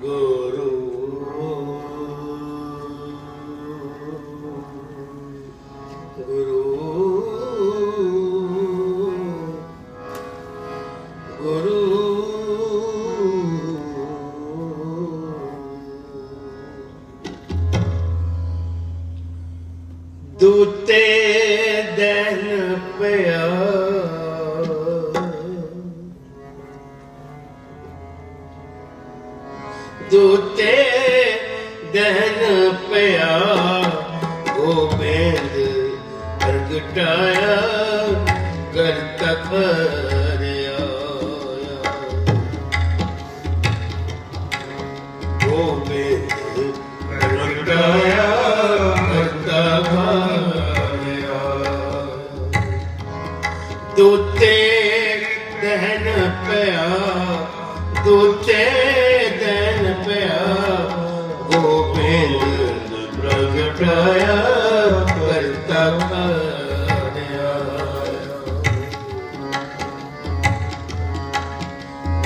ਗੁਰੂ ਗੁਰੂ ਗੁਰੂ ਦੂਤੇ ਦਹਿਨ ਪਿਆ ਦੂਤੇ ਦਹਿਨ ਪਿਆ ਗੋਬਿੰਦ ਪ੍ਰਗਟਾਇਆ ਕਰਤਾ ਕਰਿਆ ਗੋਬਿੰਦ ਪ੍ਰਗਟਾਇਆ ਕਰਤਾ ਕਰਿਆ ਦੂਤੇ ਦਹਿਨ ਪਿਆ ਦੂਤੇ ਦਹਿਨ ਪਿਆ ਗੋਬਿੰਦ ਪ੍ਰਗਟਾਇਆ ਕਰਤਾ ਕਰਿਆ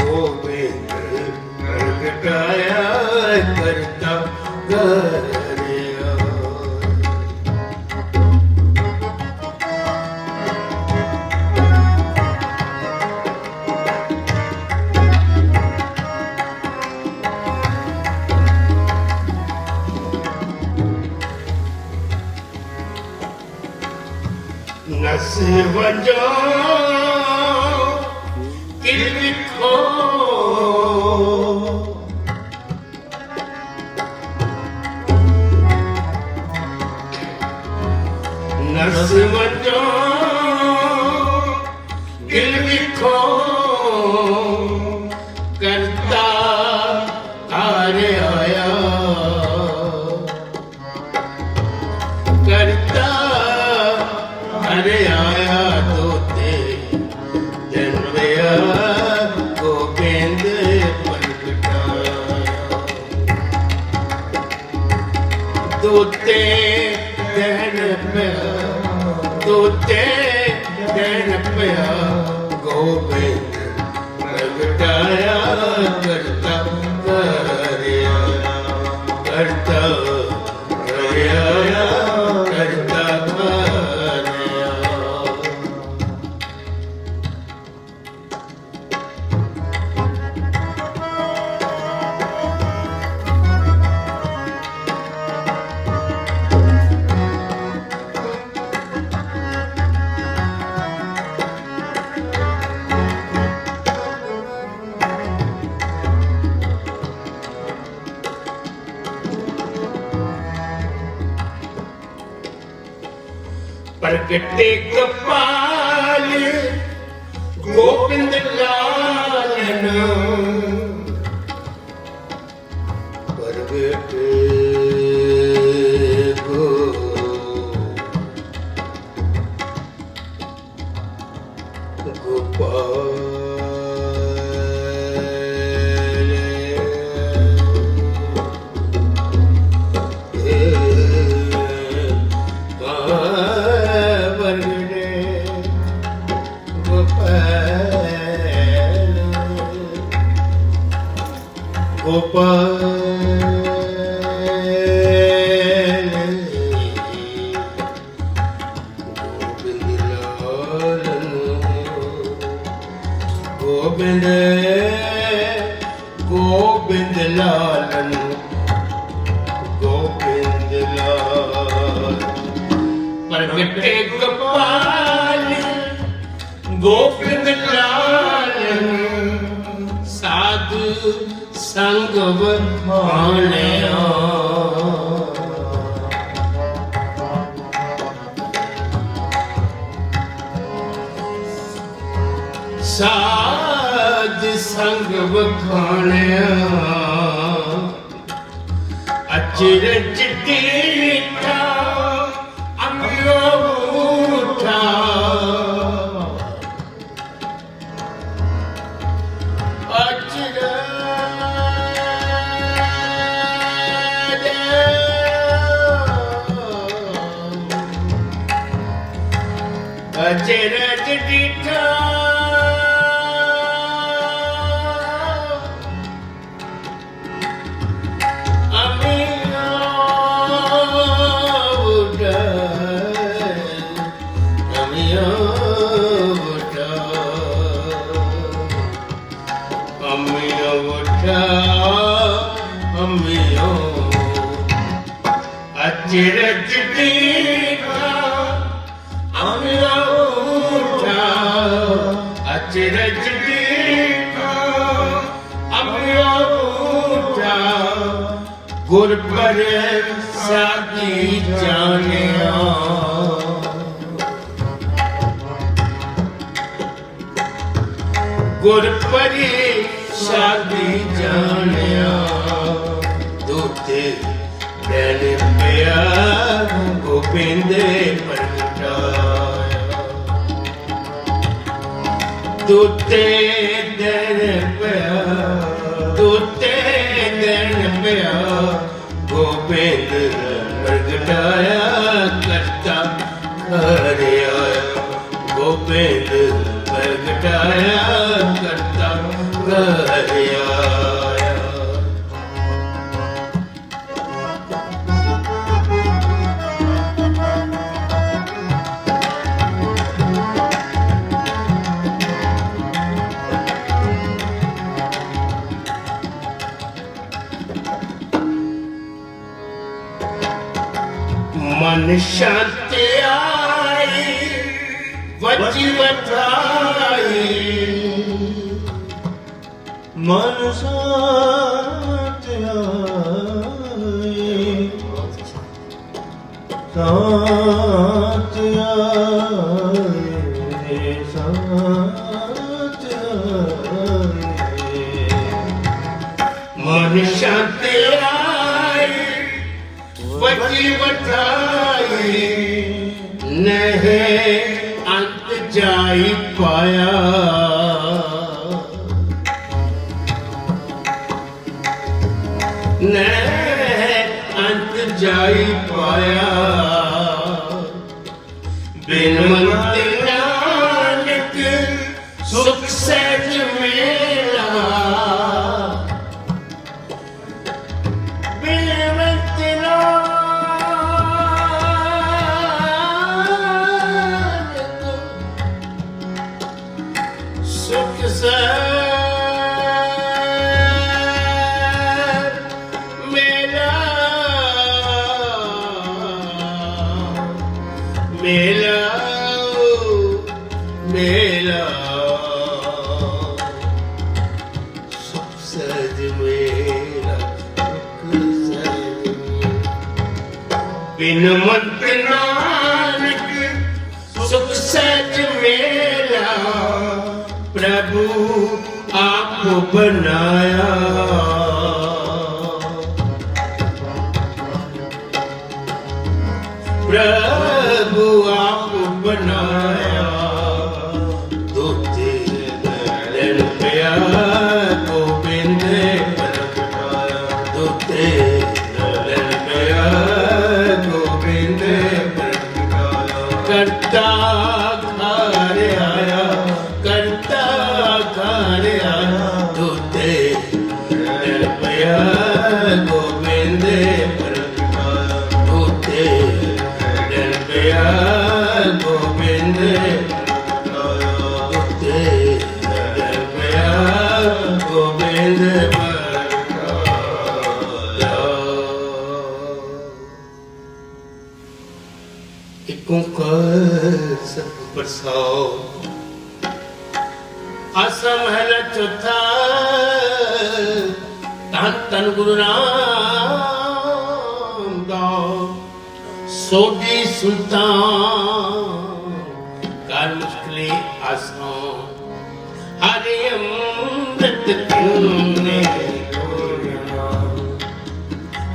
ਗੋਬਿੰਦ ਪ੍ਰਗਟਾਇਆ ਕਰਤਾ ਕਰਿਆ ਨਸ ਵਜੋ ਕਿਲ ਵਿਖੋ ਨਸ ਵਜੋ ਕਿਲ ਵਿਖੋ ਕਰਤਾ ਕਾਰ ਆਇਆ ਕਰਤਾ ਅਰੇ ਆਇਆ ਤੋਤੇ ਦਿਨ ਪਿਆ ਗੋਬਿੰਦ ਪ੍ਰਗਟਾਇਆ ਤੋਤੇ ਦਿਨ ਪਿਆ ਤੋਤੇ ਦਿਨ ਪਿਆ ਗੋਬਿੰਦ ਪ੍ਰਗਟਾਇਆ ਕਰਤਾ ਕਰਿਆ ਕਰਤਾ ਕਰਿਆ ਕਰਤਾ ਪ੍ਰਗਟੇ ਕਪਾਲ ਗੋਬਿੰਦ ਲਾਲਨ ਪ੍ਰਗਟੇ ਗੋਪਾਲ ਗੋਪਾਲ ਗੋਬਿੰਦ ਗੋਬਿੰਦ ਲਾਲਨ ਗੋਬਿੰਦ ਲਾਲ ਪ੍ਰਗਟੇ ਗੋਪਾਲ ਗੋਬਿੰਦ ਲਾਲਨ ਸਾਧੂ ਸੰਗ ਵਰਮਾਣਿਆ ਸਾਧ ਸੰਗ ਵਖਾਣਿਆ ਅਚਰਜ ਡੀਠਾ ਅਮਿਓ ਉਠਾ ਅਚਰਜ ਡੀਠਾ अमियो उठा अमियो अचरज देखा अमियो उठा अचरज देखा अमियो उठा गुर पर सादी जानिया गुर परी शादी जानिया दूते बैल पिया गोबिंदे परगटाया दूते दिन पिया दूते दिन पिया गोबिंद परगटाया करता हरिया गोबिंद परगटाया करता हरिया मन शांति आई वची वठाई मन शांति आई शांति आई शांति आई मन शांति आई वची वठाई नहीं अंत जाई पाया नहीं अंत जाई पाया बिन मंत्र नानक सुख सहज मेरा मेला मेला सुख सहज मेला बिन मंत्र नानक सुख सहज मेला प्रभु आप बनाया प्रभु आप बनाया दूते दिन पिया गोबिंद परगटाया दूते दिन पिया गोबिंद परगटाया करता घर आया करता घर आया दूते दिन पिया गोबिंद परगटाया दूते गोविंद गोविंद एक ओंकार सतਿਗੁਰ प्रसाद आसा महला चौथा धन धन गुरु रामदास सोडी सुल्तान कर मुश्किले आसान हरे अमृत तुमने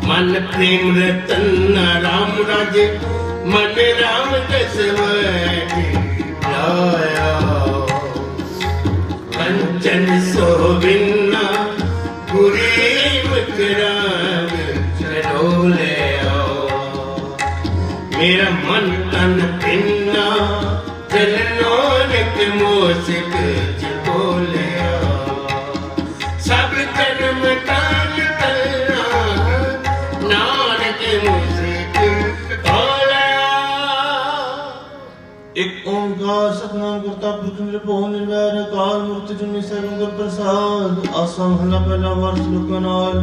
मन प्रेम रतन राम राजे मन राम दस लाया कंचन सोबिना गुरी मकराग चलो ले मेरा मन तन तिन्ना जननानक मोसिक जिको लिया सब जन्म काल करना नानक मोसिक एक ओंकार ओंकार सतनाम करता पुरख निरभौ निर्वैर अकाल मूर्ति जुनी सैगुण गुर प्रसाद। आसा महला पहला वर्ष लोका नाल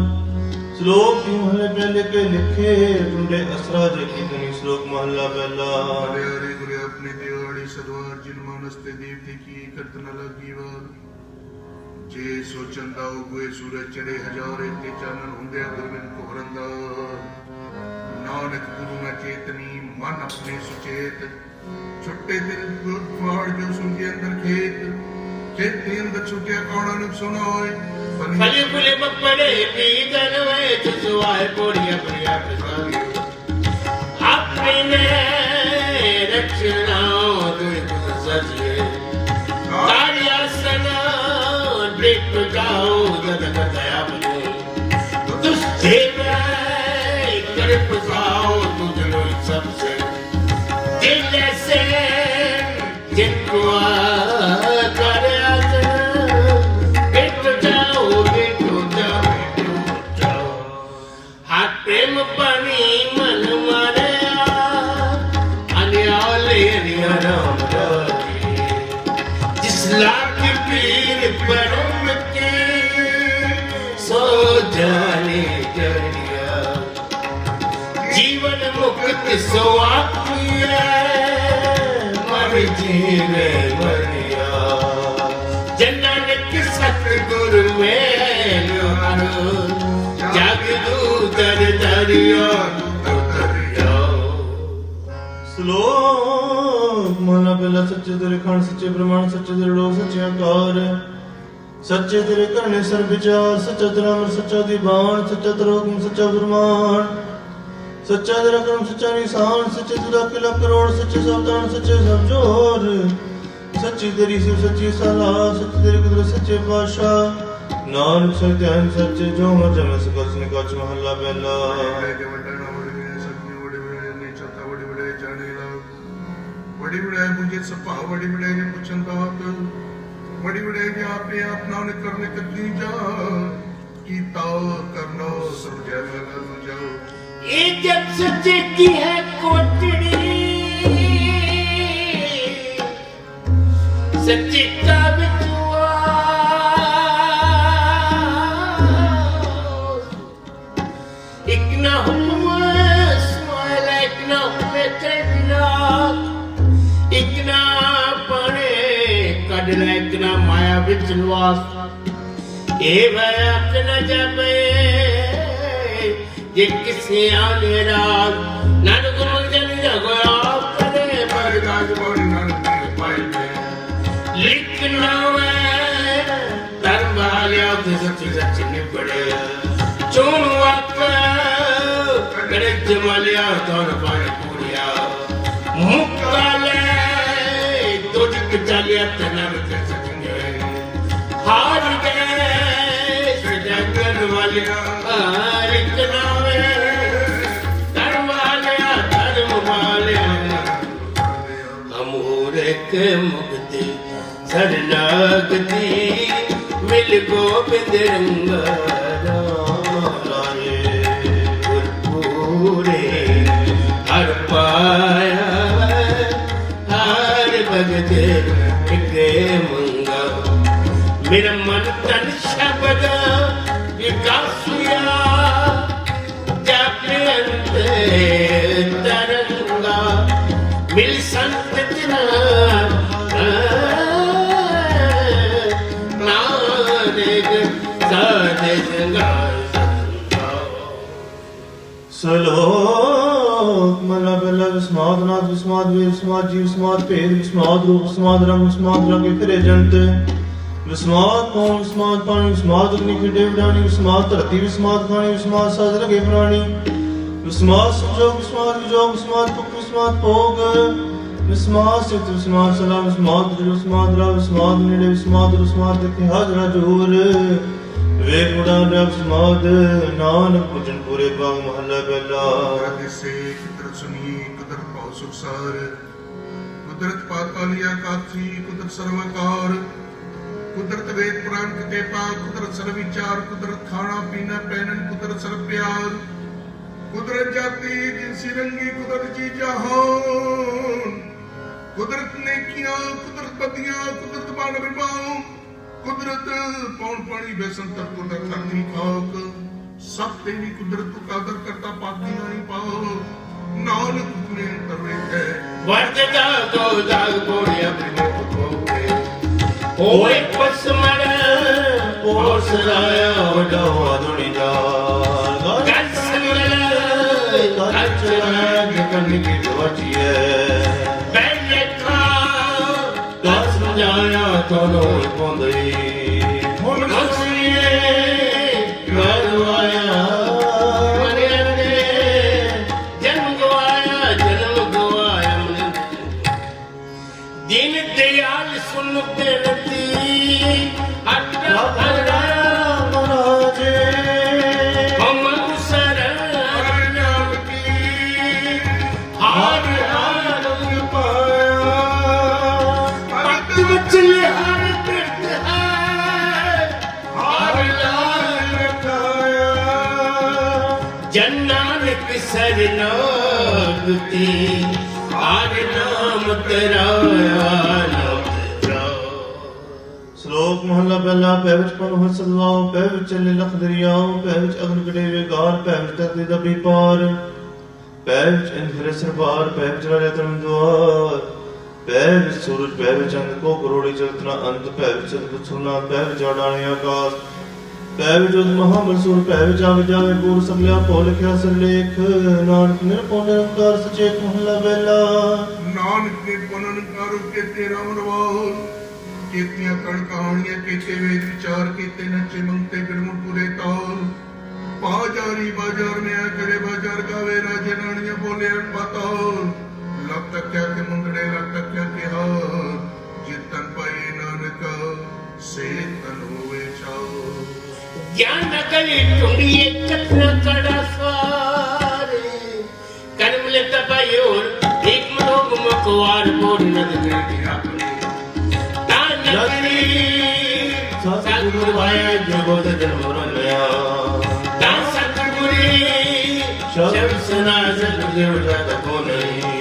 श्लोक की महले पहले के लिखे टुंडे असरा जे की धनी श्लोक महला पहला। हरे हरे गुरे अपने दिवाड़ी सदवार जिन मानसते देवते की करत न लगी वार जे सोचंदा उगे सूरज चढ़े हजारे ते चानन हुंदे दुर्बिन को हरंदा नानक गुरु न चेतनी मन अपने सुचेत छुट्टे दिल फाड़ जो सुनके अंदर खेत चेते अंदर छुट्टिया कौन नुक सुनोय फली फुले बपड़े पीतन वे चुसवाए कोड़िया प्रिया प्रसाद अपने रक्षणाओ दुख सजिए कार्यासना देख जाओ जद कथया बने दुष्टे कर पसाओ तुझलो सबसे दिल से जिनको कर प्रेम पानी मन मारे अन्याले राम जिस लाख पीर परम के सो जाने जरिया जीवन मुक्त सो आखिया मर जीवे मरिया जन्नत सतगुरु में जगदूतर दरिया श्लोक महला पहला सच्चे तेरे खान सच्चे प्रमाण सच्चे तेरे लोग सच्चे आकार सच्चे तेरे करने सर विचार सच्चा तेरा अमर सच्चा दीवान सच्चा तेरा हुक्म सच्चा फरमान सच्चा तेरा कर्म सच्चा निशान सच्चे तेरा किला करोड़ सच्चे सावधान सच्चे सब जोर सच्ची तेरी शिव सच्ची सलाह सच्ची तेरी कुदरत सच्चे पातशाह नानक सत्यान सच्चे जो मर जमे सकस निकाच महला पहला। बड़ी बड़े मुझे सपा बड़ी बड़े ने पुछंदा बड़ी बड़े ने आपने आप नानक करने कदी जा कीता करनो सब जय जाओ ये जब सच्चे की है कोटड़ी सच्ची का बितुआ एक ना हुक्म स्माइल एक ना हुक्म चढ़ना एक ना पड़े कड़ना एक ना माया बिच निवास ए भया न जाबे ये किसी आने रात नानक मंजन जगो करे बरदास बोल नानक पाई में लिखना है धर्म वालिया ते सच्ची सच्ची निबड़े चोन वाक करे जमालिया तोर पाए पूरिया मुकाले तुझ चलिया तनर के सजने हार गए सजन वालिया लिखना के मुक्ति शरणागति मिल गोविंद रंगा पूरे हर पाया हर भगत के मंगा मेरा मन तन शब्द विकासिया जब तरंगा मिल संत श्लोक महला पहला विस्माद नाथ विस्माद वीर विस्माद जीव विस्माद भेद विस्माद रूप विस्माद रंग फिरे जंत विस्माद पौन विस्माद पानी विस्माद अग्नि खिड़े उड़ानी विस्माद धरती विस्माद खानी विस्माद साज लगे प्राणी विस्माद संजोग विस्माद विजोग विस्माद पुख विस्माद भोग विस्माद सिद्ध विस्माद सला विस्माद दृढ़ विस्माद रा विस्माद निड़े विस्माद विस्माद देखे हाजरा जोर वेद उड़ान विस्माद नानक पूजन पूरे बाग महला पहला। से कुदरत सुनी कुदरत पाओ सुखसार कुदरत पातालिया काथी कुदरत सर्वकार कुदरत वेद पुराण के पाक कुदरत सर्व विचार कुदरत खाना पीना पहनन कुदरत सर्व प्यार कुदरत जाती जिनसी रंगी कुदरत जी जहान कुदरत ने किया कुदरत बदिया कुदरत बन बिबाओ कुदरत पौन पानी बेसन तर कुदरत धरती खाक सब तेरी कुदरत को कादर करता पाती नहीं पाओ नानक ने तरवे है वर्जदा को जाग बोले अपने को ओए पसमर ओसराया वडो अदुनी जाल कसमर कचरा जगन की दवचिए पहले था कस जाया तोनो पोंदई हुन सुनिए करवाया मने जन्म गवाया दीन दयाल सुन बेनती अटरा महाराजे हम शरण की हार हार पाया भक्त वचन हार कृत है हार लाल जन्नानक शरणागति हार नाम तेरा ਸ਼ਲੋਕ ਮਹਲਾ ਪਹਿਲਾ ਪੈ ਵਿੱਚ ਪਨ ਹੋ ਸਦਵਾਓ ਪੈ ਵਿੱਚ ਚੱਲੇ ਲਖ ਦਰਿਆਓ ਪੈ ਵਿੱਚ ਅਗਨ ਗੜੇਵੇ ਗਾਰ ਪੈ ਵਿੱਚ ਧਰਤੀ ਦਾ ਪਾਰ ਪੈ ਵਿੱਚ ਇੰਦਰ ਸਰਬਾਰ ਪੈ ਵਿੱਚ ਰਾਜਾ ਤਨ ਦੁਆਰ ਪੈ ਵਿੱਚ ਸੂਰਜ ਪੈ ਵਿੱਚ ਚੰਦ ਕੋ ਕਰੋੜੀ ਜਗਤ ਨਾ ਅੰਤ ਪੈ ਵਿੱਚ ਅਦਭੁਤ ਸੁਨਾ ਪੈ ਵਿੱਚ ਆੜਾਣੇ ਆਕਾਸ਼ ਪੈ ਵਿੱਚ ਉਦ ਮਹਾ ਮਨਸੂਰ ਪੈ ਵਿੱਚ ਆਵੇ ਜਾਵੇ ਪੂਰ ਸਗਲਿਆ ਭੋ ਲਿਖਿਆ ਸਰਲੇਖ ਨਾਨਕ ਨਿਰਭਉ ਨਿਰੰਕਾਰ ਸਚੇਤ ਮਹਲਾ ਪਹਿਲਾ नानक ने पनन करो के तेरा मनवाओ केतियां कण कहानियां केते वेद विचार केते नचे मंगते बिरमुट पुरे ताल बाजार में आ करे बाजार गावे राजे रानियां बोले अनपताल लग तक के मुंदड़े लग तक के हार जितन पाए नानक से तन होवे छाओ ज्ञान नकली टुंडिये कतना कड़ा स्वार कर्म ले तबायोर एक मरोग मकवार बोल नद गई अपने तानकरी सतगुरु भाई जगोद जन्म रया ता सतगुरी शब्द सुना सतगुरु जग को नहीं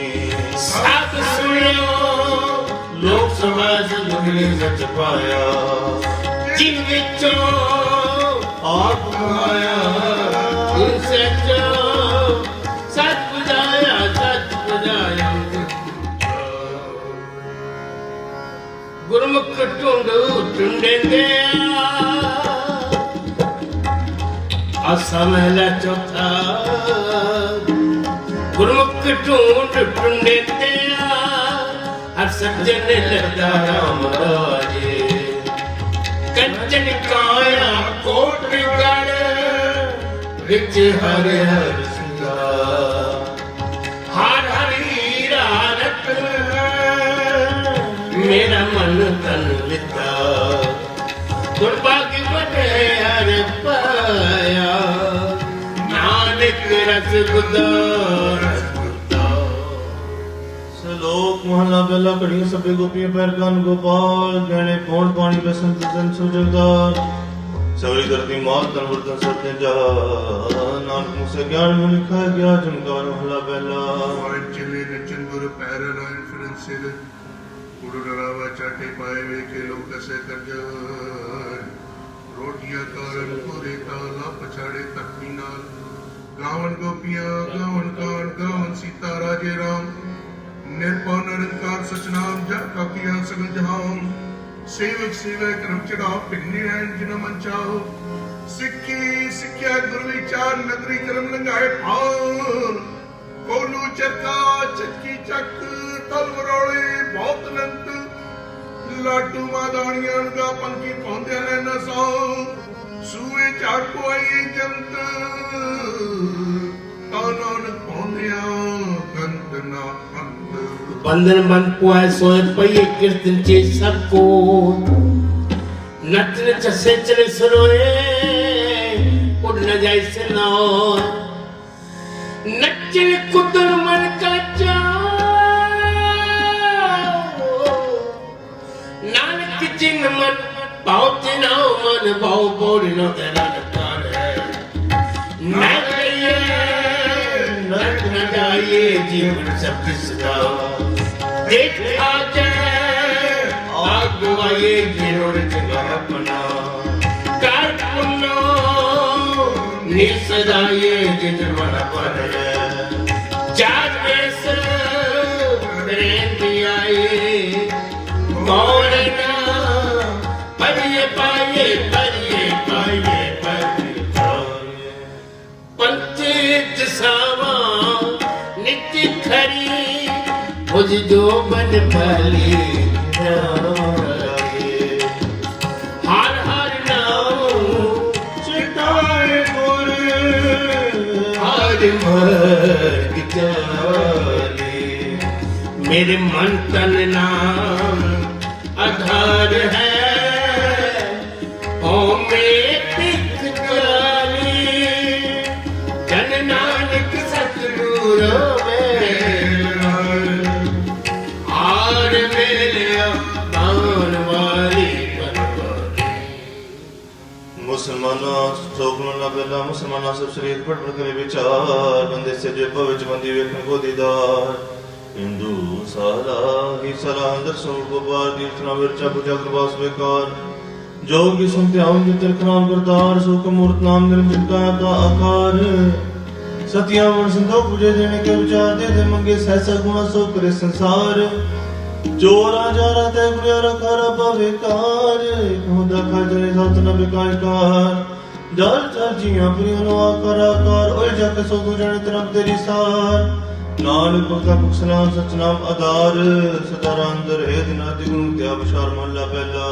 साथ सुनियो लोक समाज दुगली सच पाया जिन विचों ਆਪ ਮਾਇਆ जिन सचो सच बुझाया गुरमुख टूंडू टूंडेंदे आसा महला चौथा गुरमुख टूंड टूंडेंदे हर सज्जन लगदा राम राजे कंचन काया कोट गढ़ विच हर हर सिंगार हर हर हीरा रत्न मेरा मन तन विता दुर्भाग्य बने हर पाया नानक रस गुदार ਸ਼ਲੋਕ ਮਹਲਾ ਪਹਿਲਾ ਘੜੀਆਂ ਸਭੇ ਗੋਪੀਆਂ ਪੈਰ ਕੰਨ ਗੋਪਾਲ ਗਹਿਣੇ ਪੌਣ ਪਾਣੀ ਬਸੰਤ ਜਨ ਸੁਜਗਦਾਰ ਸਗਲੀ ਧਰਤੀ ਮਾਤ ਤਨ ਵਰਤਨ ਸਤਿ ਜਾ ਨਾਨਕ ਮੁਸੇ ਗਿਆਨ ਨੂੰ ਲਿਖਾ ਗਿਆ ਜਮਕਾਰ ਮਹਲਾ ਪਹਿਲਾ चले नचन गुर पैर लाइन फिरन सिर उड़ डरावा चाटे पाए वे के लोग कसे कर जाए रोटियां कारण पूरे ताला पछाड़े तकनी नाल गावन गोपियां गावन कान गावन सीता राजे राम निर्भय निरंकार सचनाम जा काकिया सगल जहां सेवक सेवा करम चढ़ाओ पिन्ने हैं जिन मन चाहो सिक्की सिक्ख्या गुरु विचार नगरी करम लंगाए पार कोलू चरका चक्की चक तल वरोले बहुत नंत लाडू मादानियां गा पंकी पौंदे ने नसो सूए चाको आई जंत तानन पौंदिया गंत ना अंत बंधन बन पुआए सोए पई कीर्तन चे सबको नचन चसे चले सरोए उड़ न जाए से नाओ नचन कुदर मन का जाओ नानक जिन मन भाव तिनाओ मन भाव बोल न तेरा नकार है नच न जाइए जीवन सब किसका ਦੇਖਾ ਜੈ ਆਗਵਾਏ ਜਿਰੋੜ ਜਗਾ ਆਪਣਾ ਕਰ ਪੁੰਨੋ ਨਿਸਦਾਏ ਜਿਜਵਨ ਪਰ ਜਾਗੇਸ ਰੇਂਦੀ ਆਏ ਮੌਲਨਾ ਪਰਿਏ ਪਾਏ ਪਰਿਏ ਪਾਏ ਪਰਿਏ ਪੰਚਿਤ ਸਾਵਾ ਨਿਤ ਖਰੀ ਮੁਝ ਜੋ ਬਨ ਭਲੀ ਹਰ ਹਰ ਨਾਮ ਚਿਤਾਏ ਗੁਰ ਹਰ ਮਰ ਜਾਲੇ मेरे मन तन नाम आधार है ओ में पिक जाली जन नानक सतगुरु आर मेलिया बाण वाली बनवाली मुसलमाना सोगन ला बेला मुसलमाना सब शरीर पढ़ पढ़ करे विचार बंदे से जो भविच बंदी वेखन को दीदार हिंदू सारा ही सारा अंदर सो गोबार दीर्थना विरचा पूजा करवास बेकार जो कि सुनते आऊं जो तिरखनाम करतार सो का मूर्त नाम निरंजन का आकार सतिया मन संतो पूजे देने के विचार दे दे मंगे सहसा गुणा सो करे संसार जो राजा रहते गुरिया रखा रबा बेकार होदा खजरे साथ न बेकार जल जल जिया प्रियो नो आकार आकार ओए जाके सो तू जाने तरफ तेरी सार नानक भगता पुखसनाम सचनाम आधार सदारा अंदर है दिना दिगुन त्या विचार महला पहला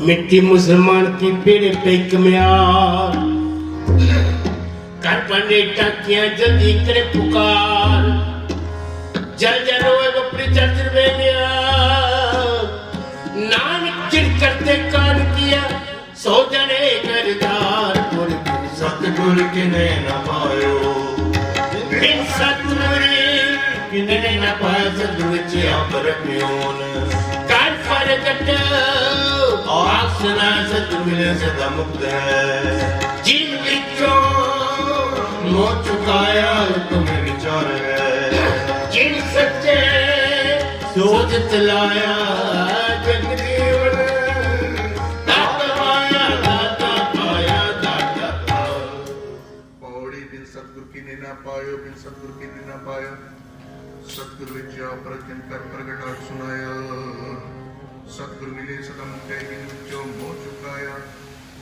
मिट्टी मुसलमान की पेड़ पे कम्यार कर पंडे टाकियां जल्दी करे पुकार जल जल रोए बपरी चर्चर में गया नानक चिर करते कान किया सो जने करदार सतगुर के न पायो बिन सतगुर किन्ने न पाया सतगुर चिया पर प्योन कान पर कट आसना सतगुर मिले सदा मुक्त है जिन विचों मोह चुकाया तुम्हें विचार है जिन सच्चे सोच तलाया जगदीवन दाता पाया दाता पाया दाता पाया पौड़ी बिन सतगुर की ने ना पायो बिन सतगुर की ने ना पाया सतगुर विद्या प्रजन कर प्रगटाट सुनाया सतगुर मिले सदा मुक्ते बिन विचो मोह चुकाया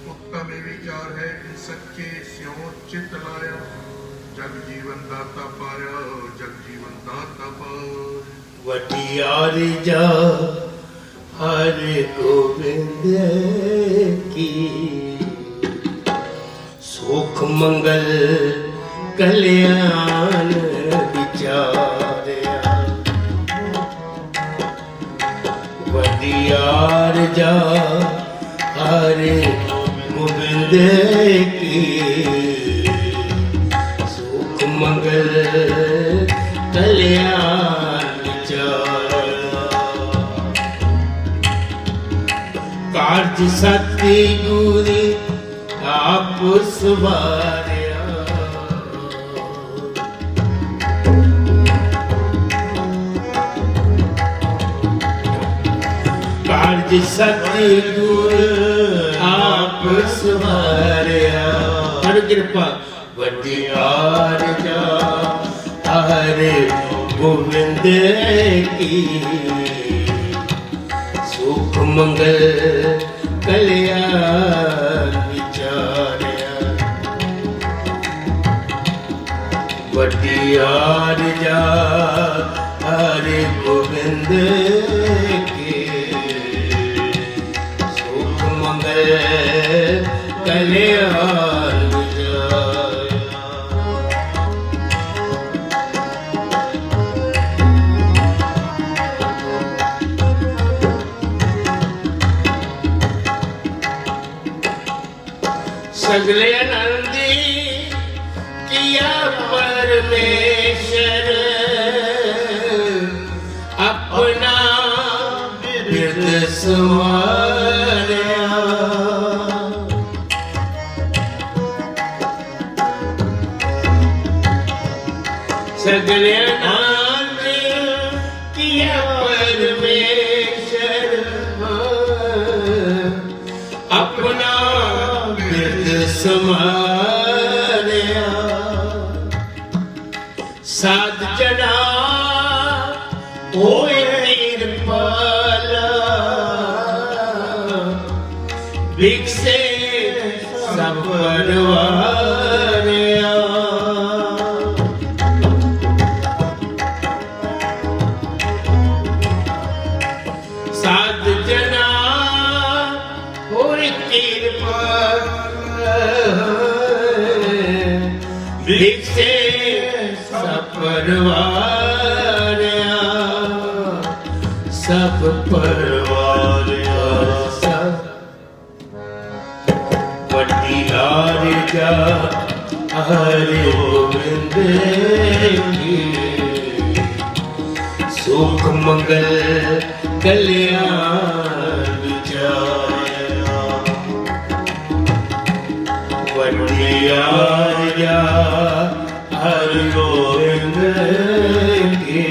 मुक्ता में विचार है बिन सच्चे स्यों चित लाया जग जीवन दाता पाया जग जीवन दाता पाया वटियार जा हरे गोविंद की सुख मंगल कल्याण विचारया वटियार जा हरे गोविंद की सुख मंगल कल्याण कार्य सत्य गुरी आप सवारिया कार्य सत्य गुर आप सवारिया हर कृपा वटियार जा हरे गोविंद की सुख मंगल कल्याण विचारया वटियार जा हरे गोविंद के सुख मंगल कल्याण विचारया सगले आनंदी किया परमेश्वर अपना बिरद संवारया सगले आनंदी किया समारिया साध जना होए निरपाला भिक्षे सब परवारिया साध जना होए निरपाला भिक्षे सब परवारिया सब परवारिया सब वड्डी आरिया हरि गोविंद की सुख मंगल कल्याण विचारा वड्डी आरिया हरि गोविंद की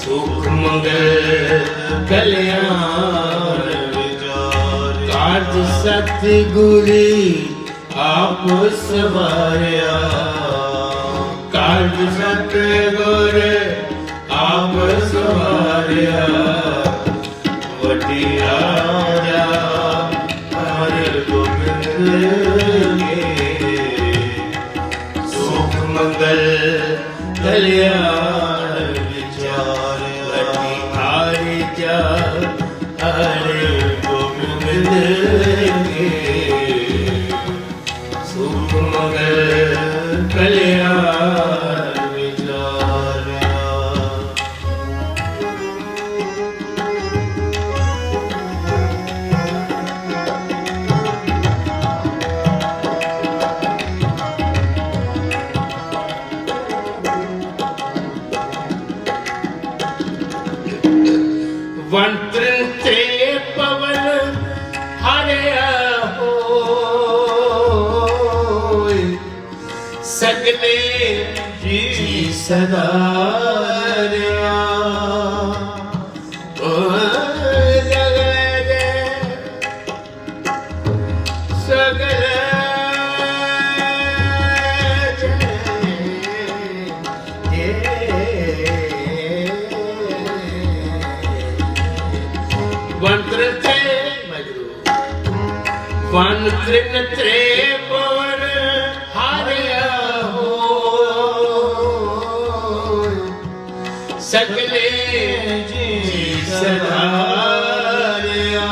सुख मंगल कल्याण विचार कार्य सतगुरु आप सवारिया कार्य सतगुरु आप सवारिया वड्डी आरिया हरि गोविंद के सुख मंगल कल्याण विचार वड्डी आरिया हरि गोविंद के सुख मंगल कल्याण विचार वंत्रन ते पवन हरिया होय सगले जी सदारिया ओ सगले सगले वन त्रिन त्रे पवन हरिया होय सगले जी सदारिया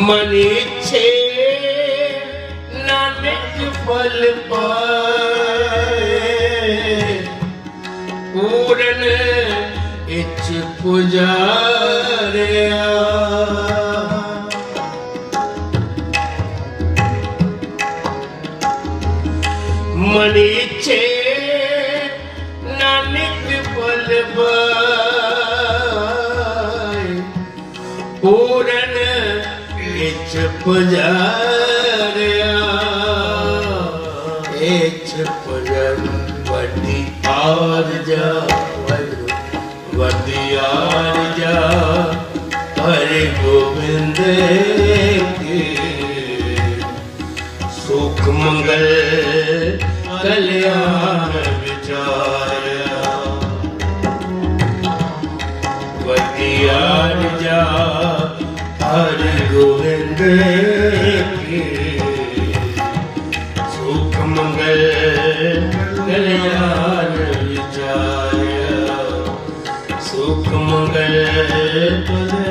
मन इच्छे नानक फल पाए पूरन इच पुजारिया मन इच्छे नानक फल पाए पूरन इच पुजारिया इच पुजन वड्डी आरजा वड्डी आरजा हरि गोविंद के सुख मंगल कल्याण विचारा वड्डी आरजा हरि गोविंद के सुख मंगल कल्याण विचारा सुख मंगल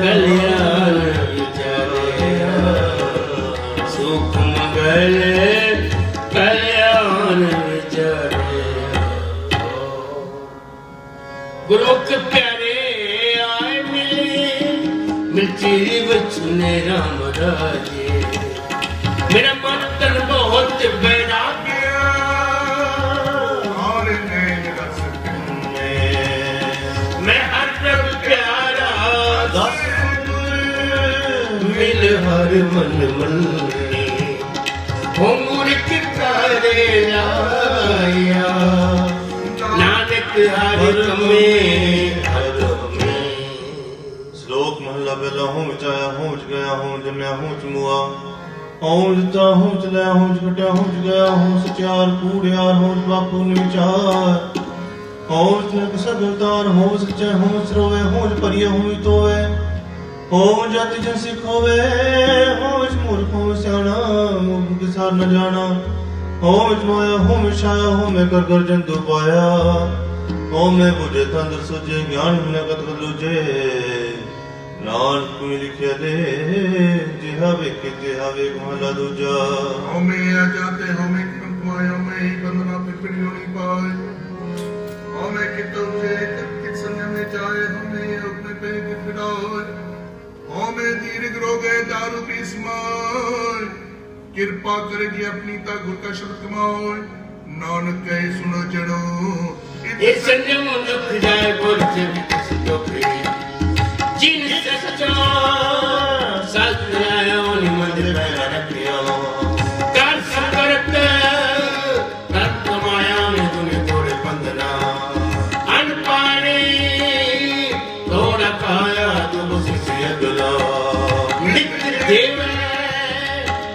कल्याण विचारा सुख मंगल कल्याण विचारा गुरु के प्यारे आए मिले मिलती बचने राम राजे मेरा मन तन बहुत बैराग्य और नैन रस मैं हर प्रभु प्यारा मिल हर मन मन मूर्ख करे लाया नानक हर में ਪਹਿਲਾ ਹੋਂ ਵਿੱਚ ਆਇਆ, ਹੋਂ ਵਿੱਚ ਗਿਆ, ਹੋਂ ਜੰਮਿਆ, ਹੋਂ ਚ ਮੁਆ, ਹੋਂ ਦਿੱਤਾ, ਹੋਂ ਚ ਲਿਆ, ਹੋਂ ਚ ਘਟਿਆ, ਹੋਂ ਚ ਗਿਆ, ਹੋਂ ਸਚਿਆਰ ਕੂੜਿਆਰ, ਹੋਂ ਬਾਪੂ ਨੇ ਵਿਚਾਰ, ਹੋਂ ਚ ਸਗਲਤਾਰ, ਹੋਂ ਸੱਚੇ, ਹੋਂ ਸਰੋਵੇ, ਹੋਂ ਭਰੀਏ, ਹੋਂ ਤੋਵੇ, ਹੋਂ ਜਾਤੀ ਜਨ ਸਿੱਖ ਹੋਵੇ, ਹੋਂ ਮੂਰਖ, ਹੋਂ ਸਿਆਣਾ, ਮੂਰਖ ਕਿਸਾਰ ਨ ਜਾਣਾ, ਹੋਂ ਵਿੱਚ ਮਾਇਆ, ਹੋਂ ਵਿੱਚ ਛਾਇਆ, ਹੋਂ ਮੈਂ ਕਰ ਕਰ ਜੰਤੂ ਪਾਇਆ, ਹੋਂ ਮੈਂ ਬੁਝੇ ਤੰਦਰ ਸੁਝੇ, ਗਿਆਨ ਮਿਲੇ ਕਤ ਲੂਜੇ, ਨਾਨਕ ਕੋਈ ਲਿਖਿਆ ਦੇ, ਜਿਹਾ ਵੇਖੇ ਤਿਹਾ ਵੇਖ ਮਹਲਾ ਦੂਜਾ। हमें आ जाते हमें कमाए हमें ही बंधना पिपड़ी होनी पाए हमें कितों से कित संग में जाए हमें अपने पे कित बिठाए हमें दीर्घ रोगे दारू पी समाए कृपा करेगी अपनी ता गुर का शब्द कमाओ नानक कहे सुनो जड़ो ये संयम दुख जाए बोल से दुख जिन सच्चा सत्य आया उन मंदिर में रखियो कर संकरत कर कमाया ने तुम्हें तोड़े बंधना अनपाणी थोड़ा खाया तुम से अगला नित्य देव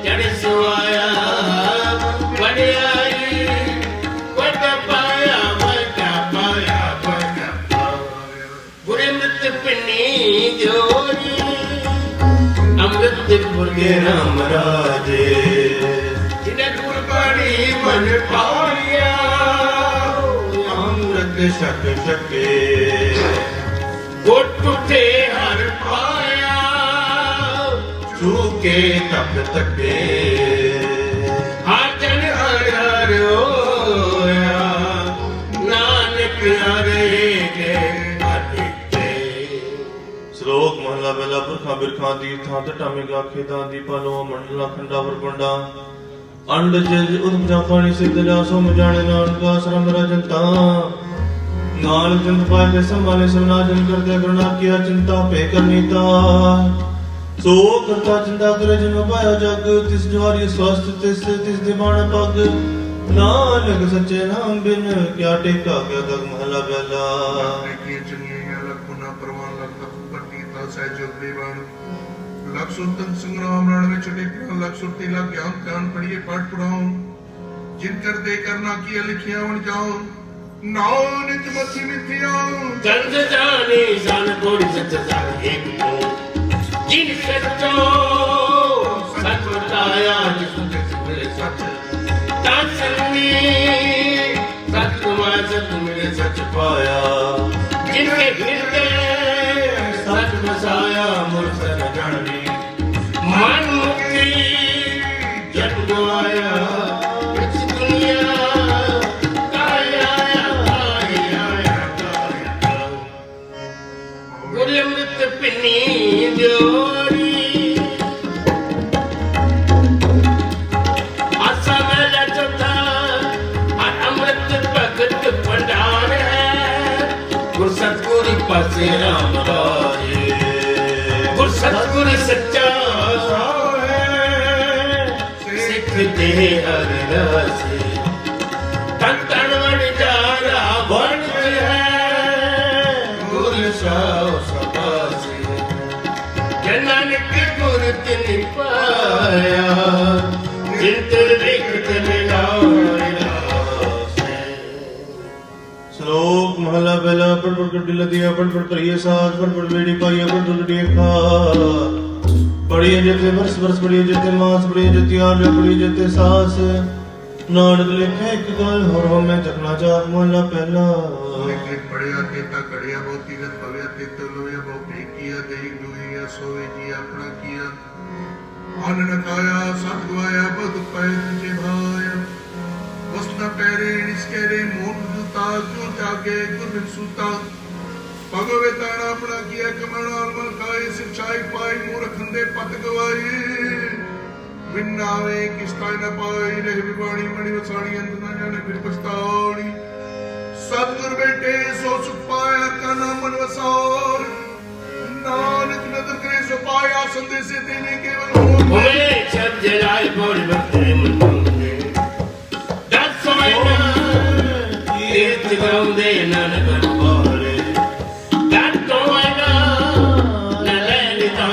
जड़ सुआया बड़े आई बड़ा पाया बुरे मृत पिनी जोरी अमृत पुरगे राम राजे जिन्हें गुरबाणी मन पाया अमृत शक शके गोट उठे हर पाया चूके तक तके हाजन हर हर होया नानक हरे के ਸ਼ਲੋਕ ਮਹਲਾ ਪਹਿਲਾ ਪੁਰਖਾਂ ਬਿਰਖਾਂ ਦੀ ਥਾਂ ਟਟਾਮੇ ਗਾਖੇ ਦਾਂ ਦੀ ਪਾਲੋ ਮੰਡਲਾ ਖੰਡਾ ਵਰਪੰਡਾ ਅੰਡ ਜਲ ਉਦਪਜਾ ਪਾਣੀ ਸਿੱਧ ਲਿਆ ਸੋ ਮਜਾਣੇ ਨਾਨਕਾ ਸਰਮ ਰਜੰਤਾ ਨਾਨਕ ਜੰਤ ਪਾਏ ਕੇ ਸੰਭਾਲੇ ਸਭਨਾ ਜਨ ਕਰਦੇ ਕਰੁਣਾ ਕੀਆ ਚਿੰਤਾ ਭੇ ਕਰਨੀਤਾ ਸੋ ਕਰਤਾ ਚਿੰਤਾ ਕਰੇ ਜਿਨ ਪਾਇਆ ਜਗ ਤਿਸ ਜਵਾਰੀ ਸਵਸਤ ਤਿਸ ਦੇ ਬਾਣ ਪਗ ਨਾਨਕ ਸੱਚੇ ਨਾਮ ਬਿਨ ਕਿਆ ਟੇਕਾ ਕਿਆ ਗਗ ਮਹਲਾ ਪਹਿਲਾ की चुनिया लख पुना परवान लख पट्टी ता सहयोग देवान लख सुल्तान संग्राम रण में छटे लख सुरती लख ज्ञान ज्ञान पढ़िए पाठ पढ़ाओ जिन कर दे करना किया लिखिया उन जाओ नानक मथी मिथिया गंज जाने जान गोड़ी सच जाने एक को जिन सच्चो सच बताया जिसने मिले सच तासनी सच कुमार सच मिले सच ਪਾਇਆ जिनके हृदय सच बसाया मुर्सद जानी मन मुक्ति जन गवाया इस दुनिया गुरमृत पिनी जोड़ी आशा मेला चौथा अमृत भगत भंडार है गुर सतगुरु पासे राम राजे गुर सतगुरु सच्चा है सिख दे हर रासे तन तन वन जारा वन है गुर साओ सपासे नानक गुर तिन पाया जिन तुर लिखत मिलाया ਸ਼ਲੋਕ ਮਹਲਾ ਪਹਿਲਾ ਪੜ ਪੜ ਗੱਡੀ ਲਦੀਆ ਪੜ ਪੜ ਕਰੀਏ ਸਾਥ ਪੜ ਪੜ ਵੇੜੀ ਪਾਈਏ ਪੜ ਪੜ ਦੇਖਾ ਪੜੀਏ ਜਿਤੇ ਵਰਸ ਵਰਸ ਪੜੀਏ ਜਿਤੇ ਮਾਸ ਪੜੀਏ ਜਿਤੇ ਆਲ ਪੜੀਏ ਜਿਤੇ ਸਾਸ ਨਾਨਕ ਲਿਖੇ ਇੱਕ ਗੱਲ ਹੋਰ ਹੋ ਮੈਂ ਚੱਕਣਾ ਚਾਹ ਮਹਲਾ ਪਹਿਲਾ लिख पढ़िया तेता कड़िया बहुत तीरथ भव्या तेता लोया बहुत किया दही दुहिया सोए जी अपना किया अन्न खाया सत गवाया बद पाए तुझे भाया वस्त पैरे इसके रे मोट जुता जो जागे गुर सूता भगवे ताना अपना किया कमना अलमल खाए सिरछाई पाई मूर्ख खंदे पत गवाई विन्नावे किस्ता न पाई रह विवाणी मणि वसाणी अंत न जाने फिर पछतावणी सतगुर बेटे सो सुख पाया का नाम मन वसार नानक नदर करे सो पाया संदेश देने केवल हो ओए छब जलाए बोल बखरे मुंडे दस महीना तीर्थ गाउंदे नानक बोले दत्तो महीना नले निता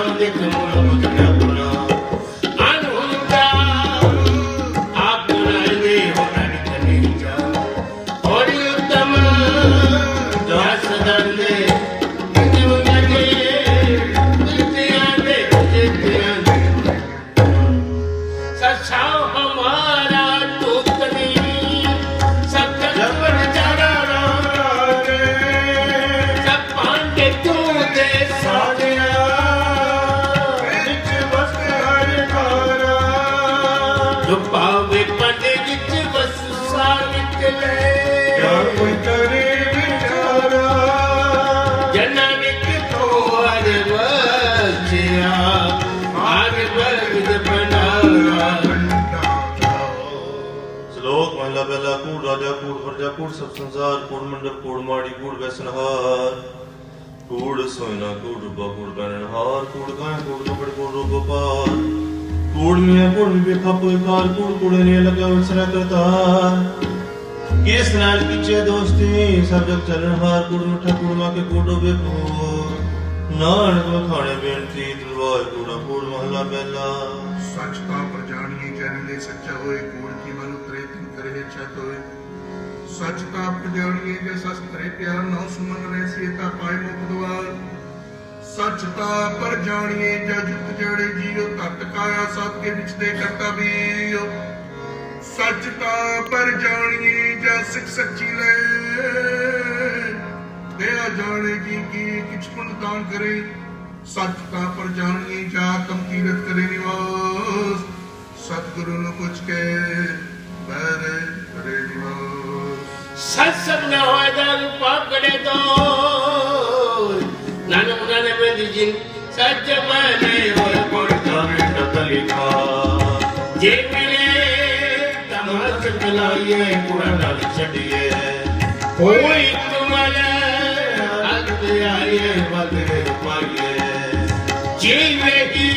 वाला कूड़ राजा कूड़ प्रजा कूड़ सब संसार कूड़ मंडल कूड़ माड़ी कूड़ व्यसनहार कूड़ सोयना कूड़ रूपा कूड़ पहनहार कूड़ गाय कूड़ कपड़ कूड़ रूप गोपाल कूड़ मियाँ कूड़ में बेखा पुकार कूड़ कूड़े ने लगा विसरा करतार किस नाल पीछे दोस्ती सब जग चलनहार कूड़ मिठा कूड़ माँ के कूड़ डूबे कूड़ नानक में खाने बेनती तलवार कूड़ा कूड़ महला पहला सच का पर जानिए जानिए सच्चा होए कूड़ की मन उतरे तिन करे छत होए सच का पर जानिए जैसा करे प्यार नौ सुमन रहसियता पाए मुख द्वार सचता पर जानिए जजुत जड़े जियो तत काया सत के विच दे करता बीयो सचता पर जानिए जा सिख सच्ची ले दया जानेगी कि किछ पुण्य दान करे सचता पर जानिए जा कम तीरथ करे निवास सतगुरु न कुछ के बैरे करे निवास सत्संग न होए दारू पकड़े तो नानक नाने में जिन सच बने होए पड़ता में लिखा जे मिले तमाश कलाइए पूरा डाल छड़िए कोई तुम्हारे आइए बदले पाइए जीवे की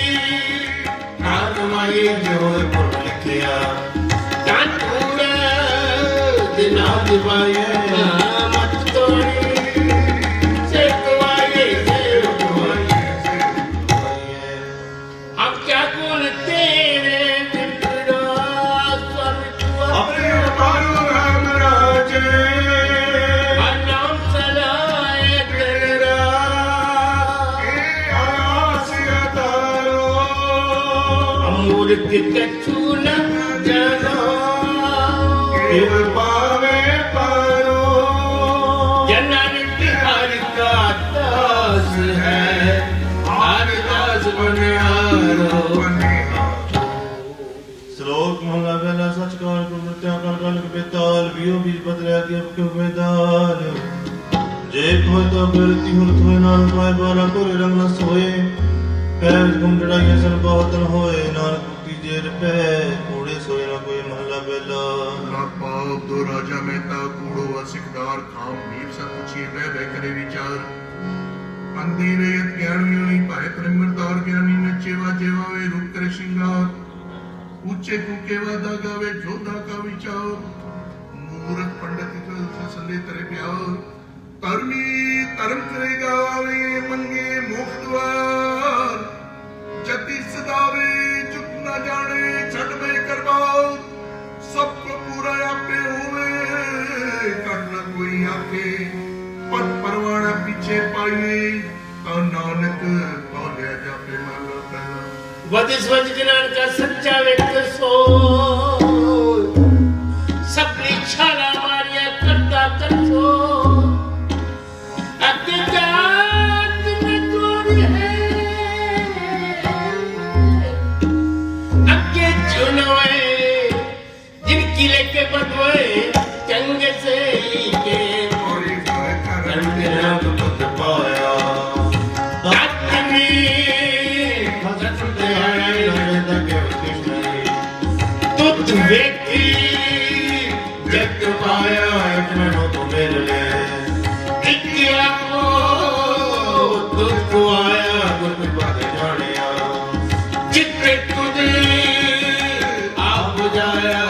आत्माए जो पढ़ लिखिया कानून दिना दिवाए मत तोड़ी से कुआए अब क्या गुण तेरे बिगड़ा स्वामी तुआ अपने पारो राम राजे कछु न जानो पावे पारो जनन बिहार का दास है हर दास बनियारो श्लोक महला पहला सच काल प्रवृत्तियां काल काल के बेताल बियो बीज बदले के क्यों बेदाल जे कोई तो गलती हुरत होए नानक पाए बाला कोरे रंग न सोए पैर गुम लड़ाइए सन बहुतन होए नानक जेर पे कूड़े सोए ना कोई महला बेला ना पाप दो राजा मेहता कूड़ो वसिकदार खाम नीर सब पूछिए बह करे विचार अंधी रयत ज्ञानी होनी पाए प्रेमदार ज्ञानी नचे जेवा वे रूप करे श्रृंगार ऊंचे कूके वादा गावे जोधा का विचार मूर्ख पंडित का संदेह करे प्यार कर्मी कर्म करेगा वे मंगे मोक्ष द्वार जति सदावे न जाने छठ में करवाओ सबको पूरा आपे हुए करना कोई आके पद परवाना पीछे पाइए तो नानक बोलिया जापे माला पहला वदिस वजगनान का सच्चा व्यक्ति सो सबनी छाला मारिया करता करतो अज्ञात में दूर है जिनकी लेके बदवे चंग से के कर्म के रंग बुद्ध पाया आत्मी सत्य है लगे तुत व्यक्ति जग पाया इतना तो मेरे लिए इक्किया को तुझ को आया गुरु बात जानिया जितने तुझे आप जाया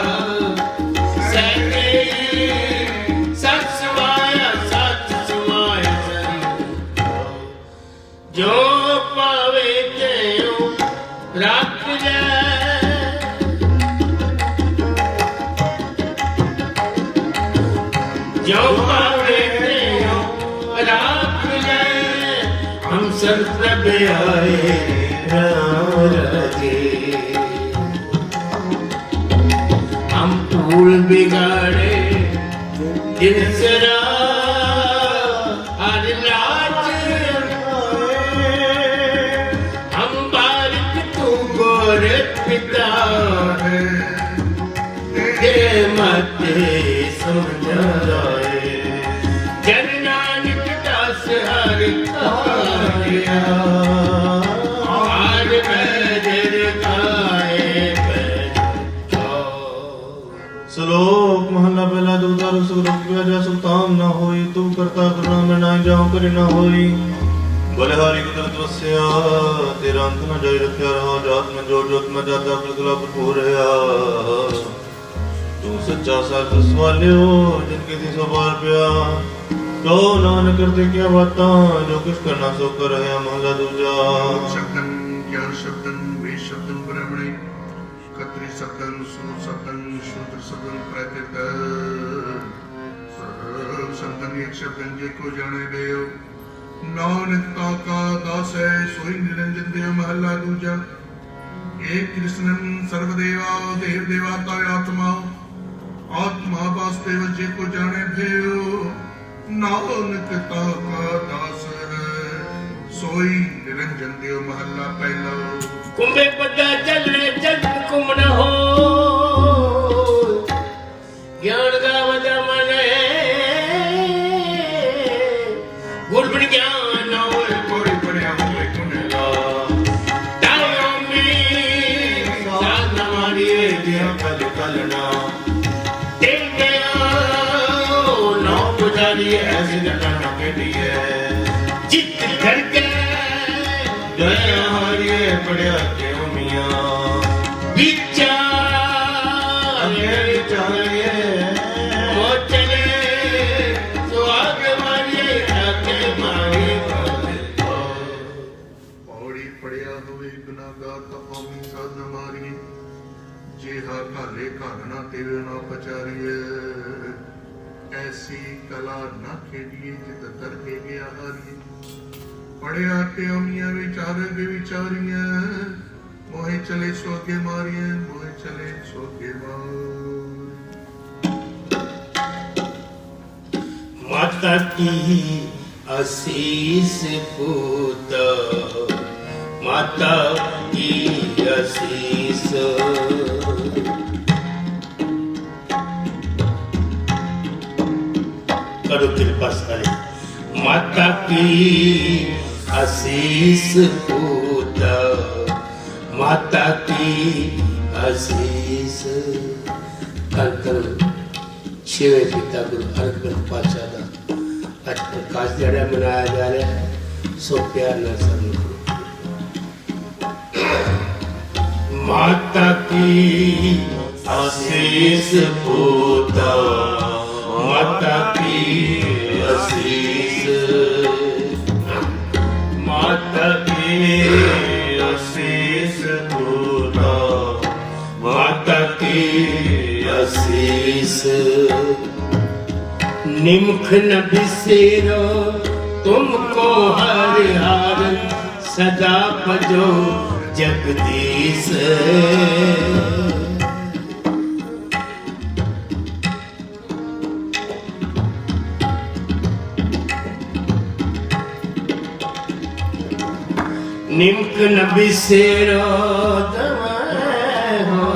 जो पावे तेरो रख ले जो पावे तेरो रख ले हम सब आए राजे हम फूल बिगाड़े जिनसरा हर लाज हम बारिक तू गोर पिता तेरे मते समझाए जन नानक दास हर काया हर बैजर काए श्लोक महला मेरे न होई। बलिहारी कुदरत वस्या तेरा अंत न जाई रखिया रहा। जात में जो जोत में जाता बिलकुल भरपूर रहा। तू सच्चा साथ सवालियो जिनके दी सो बार पिया। तो नानक करते क्या बातां जो कुछ करना सो कर रहे महला दूजा। शब्दन ज्ञान शब्दन वे शब्दन ब्रह्मणे खत्री शब्दन सुर शब्दन शूद्र शब्दन प्रकृत शब्दन एक शब्दन जे को जाने देव। नानक ताका दास है सोई निरंजन देव महला दूजा। एक कृष्णन सर्वदेवा देव देवाता आत्मा आत्मा वासुदेव जे को जाने देव। नानक ताका दास सोई निरंजन देव महला पहला। कुंभे पदा चलने चल कुम न हो ज्ञान गावदा मने गुरबिन ज्ञान और कोई पढ़िया हुए कुनेला। दायो में साध मारिए दिया कल कलना दिल गया नौ पुजारी ऐसी नटना के लिए चित्त धर के दया हारिए पड़िया क्यों मियां। विचार चाहिए मोचने सुहाग मारिए आके मारी पौड़ी पढ़िया हुए गुनाहगार तपामी साध न मारिए। जे हा काले कानना तेरे ना पचारिए। ऐसी कला न खेलिए जित तर के गया हारिए। पढ़िया ते अमिया विचारे विचारिए। मोहे चले सोगे मारिए मोहे चले सोगे मार। माता की आशीष पूत माता की आशीष करो कृपा सारे। माता की आशीष पूत माता की आशीष। धन छेवें पिता गुरु हरगोबिंद पातशाह का आज प्रकाश दिहाड़ा मनाया जा रहा है। सो प्यार न सब माता की आशीष पूता माता की आशीष। माता की आशीष पूता माता की आशीष। निमुख न बिसेरो तुमको हर हार सदा भजो जगदीश। निमुख न बिसेरो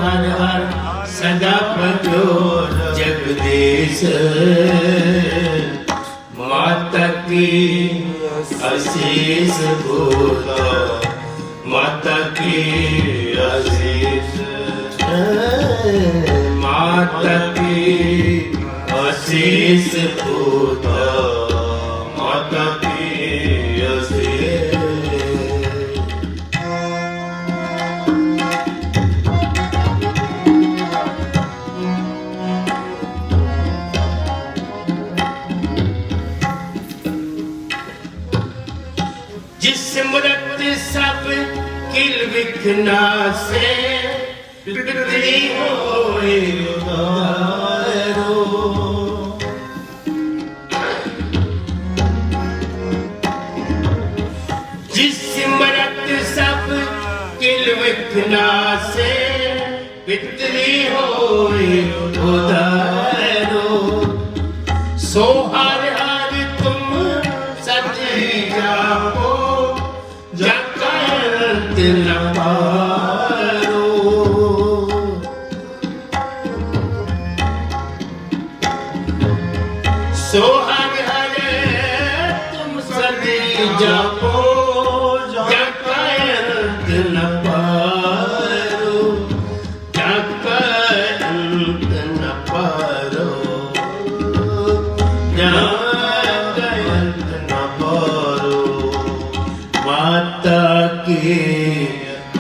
हर हर सदा भजो जगदीश। माता की आशीष भूता माता की आशीष। माता की आशीष भूता माता की आशीष। सिमरत सब किल विघ्ना से बिगड़ी होए उधारो। जिस सिमरत सब किल विघ्ना से बिगड़ी होए उधारो। सो हर हर तुम सजी जाओ जगत न पारो। सो हर हर तुम सदी जाओ जगत न पारो। जगत न पारो जगत न पारो। माता की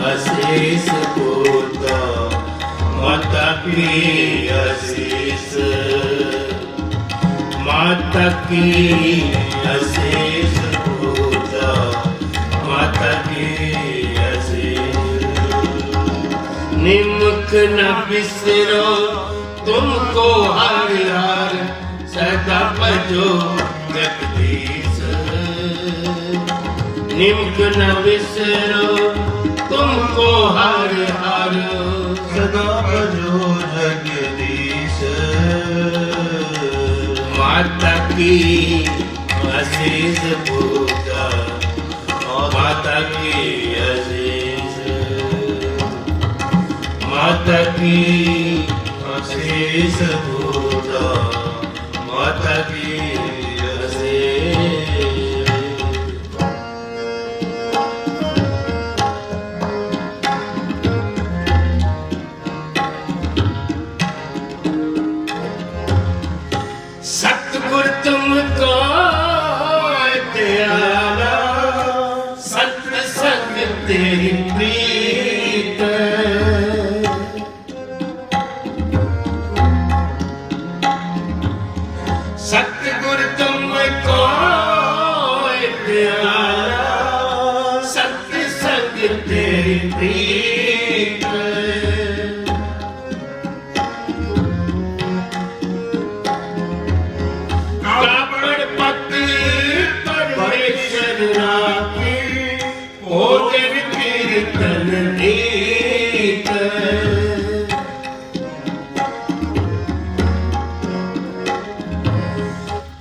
आशीष होता, माता की आशीष, माता की आशीष होता, माता की आशीष। निमक न बिसरो तुमको हर हर, सदा भजो जगदीश। निमक न बिसरो तुमको हर हर, सदा भजो जगदीश। माता की आशीष होता, माता की आशीष, माता की आशीष होता, माता की आशीष। सतगुर तुमको दयाला, सत्संग तेरी प्रीत। सतगुर तुमको दयाला, सत्संग तेरी प्रीत। कापड़ पति परमेश्वर राखी, भोजन कीर्तन नीत।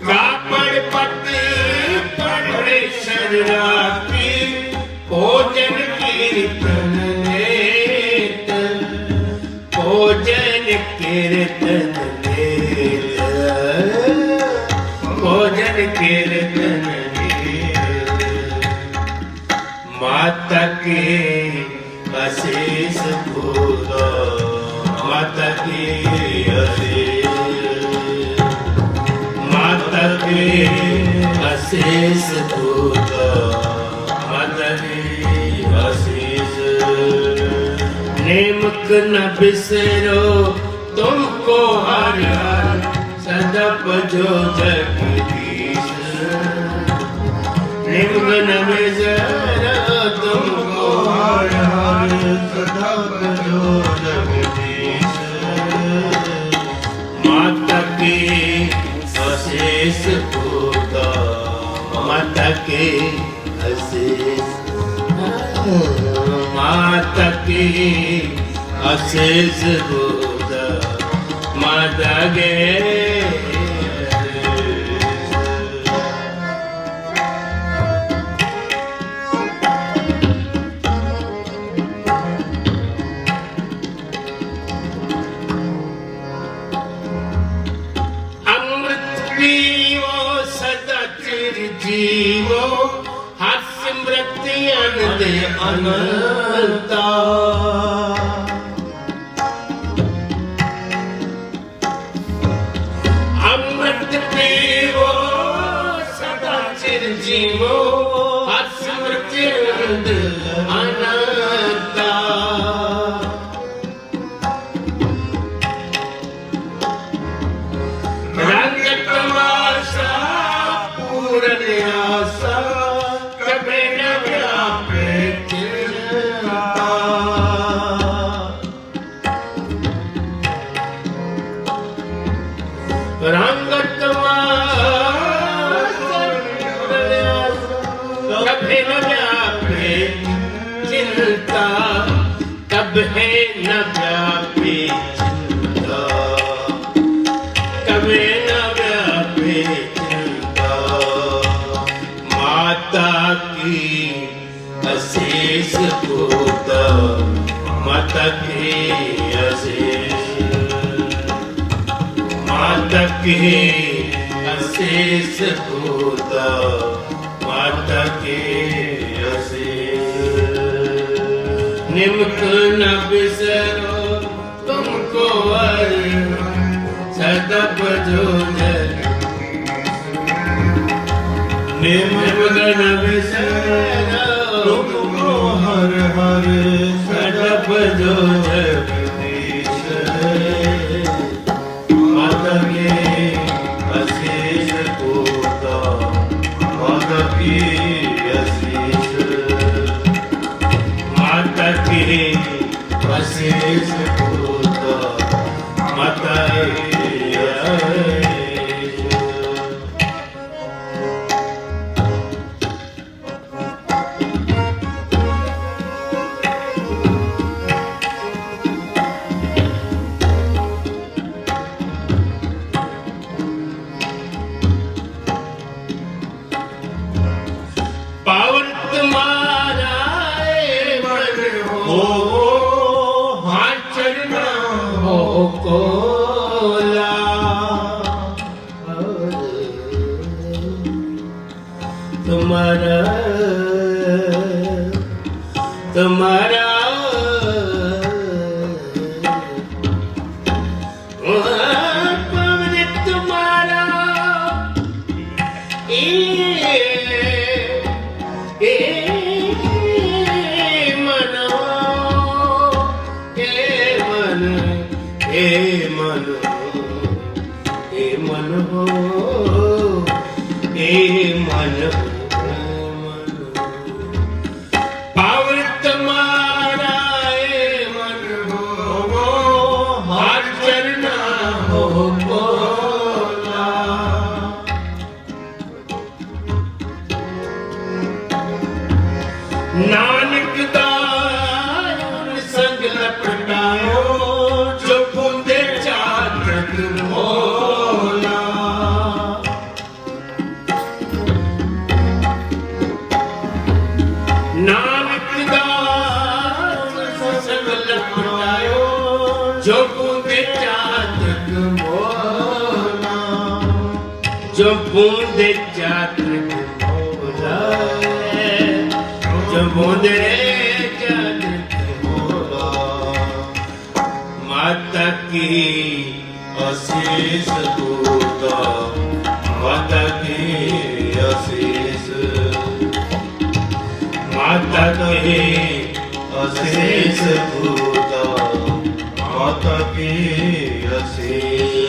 कापड़ पति परमेश्वर राखी, भोजन कीर्तन नीत, भोजन कीर्तन नीत, भोजन कीर्तन नीत। माता की आशीष होता, माता की आशीष, माता की आशीष होता, माता की आशीष। नेमक न बिसरो तुमको हर हर, सदा भजो जगदीश। निमक न बिसरो तुमको हर हर, सदा भजो जगदीश। माता की आशीष होता, माता की आशीष, माता की आशीष होता, माता के जीवो, हर स्मृति अनंत अनंता। अमृत पीवो सदा चिर जीवो, हर स्मृति अनंत अनंता। रंग तमाशा पूरन आशा, कभी न व्यापे चिंता। रंग तमाशा पूरन आशा, कभी न व्यापे चिंता, कभी न व्यापे चिंता, कभी न व्यापे चिंता। माता की आशीष होता, माता की आशीष, माता की आशीष होता, माता की आशीष। निमक न बिसरो तुमको हर, सदा भजो जगदीश। निमक न बिसरो जो जगदीश माता के आशीष होता माता की आशीष माता की आशीष होता माता की आशीष पावन तुम्हारा मन हो हाथ चरना हो कोला तुम्हारा तुम्हारा पावन तुम्हारा पावन तुम्हारा मन हो हाथ चरना हो बोला नानक दान संग लपटायो जो बूंदे चातक मोला नानक दान संग लपटायो जो बूंदे चातक मोला जो बूंदे चातक मोला जो बूंदे चातक मोला माता की आशीष होता माता की आशीष माता की आशीष होता माता की आशीष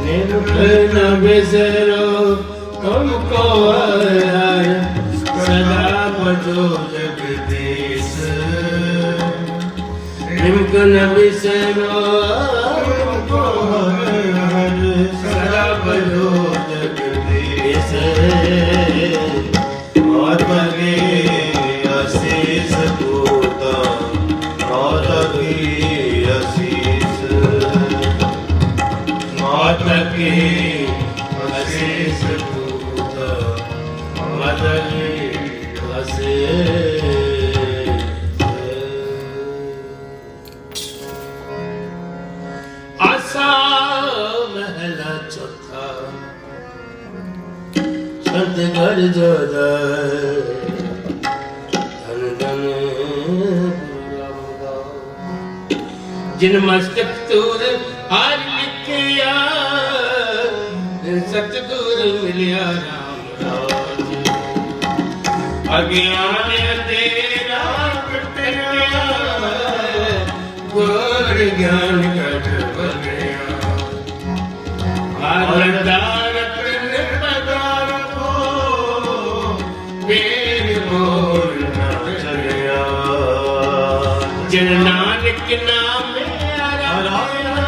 निर्भय न बिसरो तुमको आया सदा बजो जगदीश निम्न न बिसरो तुमको सदा बजो जगदीश माता की आशीष होता माता की आशीष माता की आशीष होता माता की आशीष आसा महला चौथा संत घर जोदा धन धन गुरु रामदास जिन मस्तक तूर हार लिखिया सतगुरु मिलिया राम अज्ञान अंधेरा कटिया गुर ज्ञान कट बलिया आनंदारत निर्मदारत हो बेर मोर न चलिया जिन नानक नाम आराधना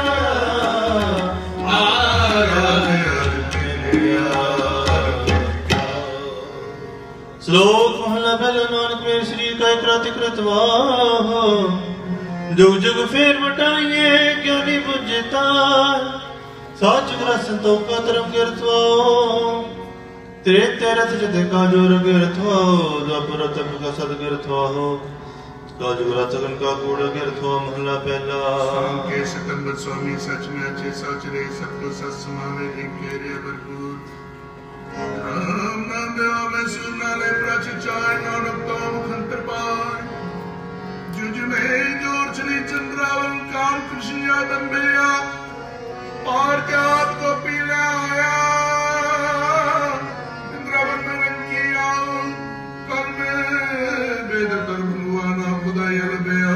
श्लोक महला पहला नानक मेरे श्री का कृत वाह जुग जुग फेर बटाइए क्यों नहीं बुझता साच ग्रह संतोखा धर्म के रथवाओ तेरे तेरथ जते का जोर के रथवाओ द्वापर तप का सद के रथवाओ काजू रातगन का कूड़ के रथवा महला पहला के सितंबर स्वामी सच में अच्छे सच रे सबको सच समावे लिखे रे भरपूर राम नाम देवा में सुनाले प्रच चाय नानक तो मुखंतर पार जुज में जोर चली चंद्रावन काम कृष्ण यादन भैया पार के हाथ को पीला आया इंद्रावन में रंग की आउन कल में वेद कर भगवाना खुदा यल बया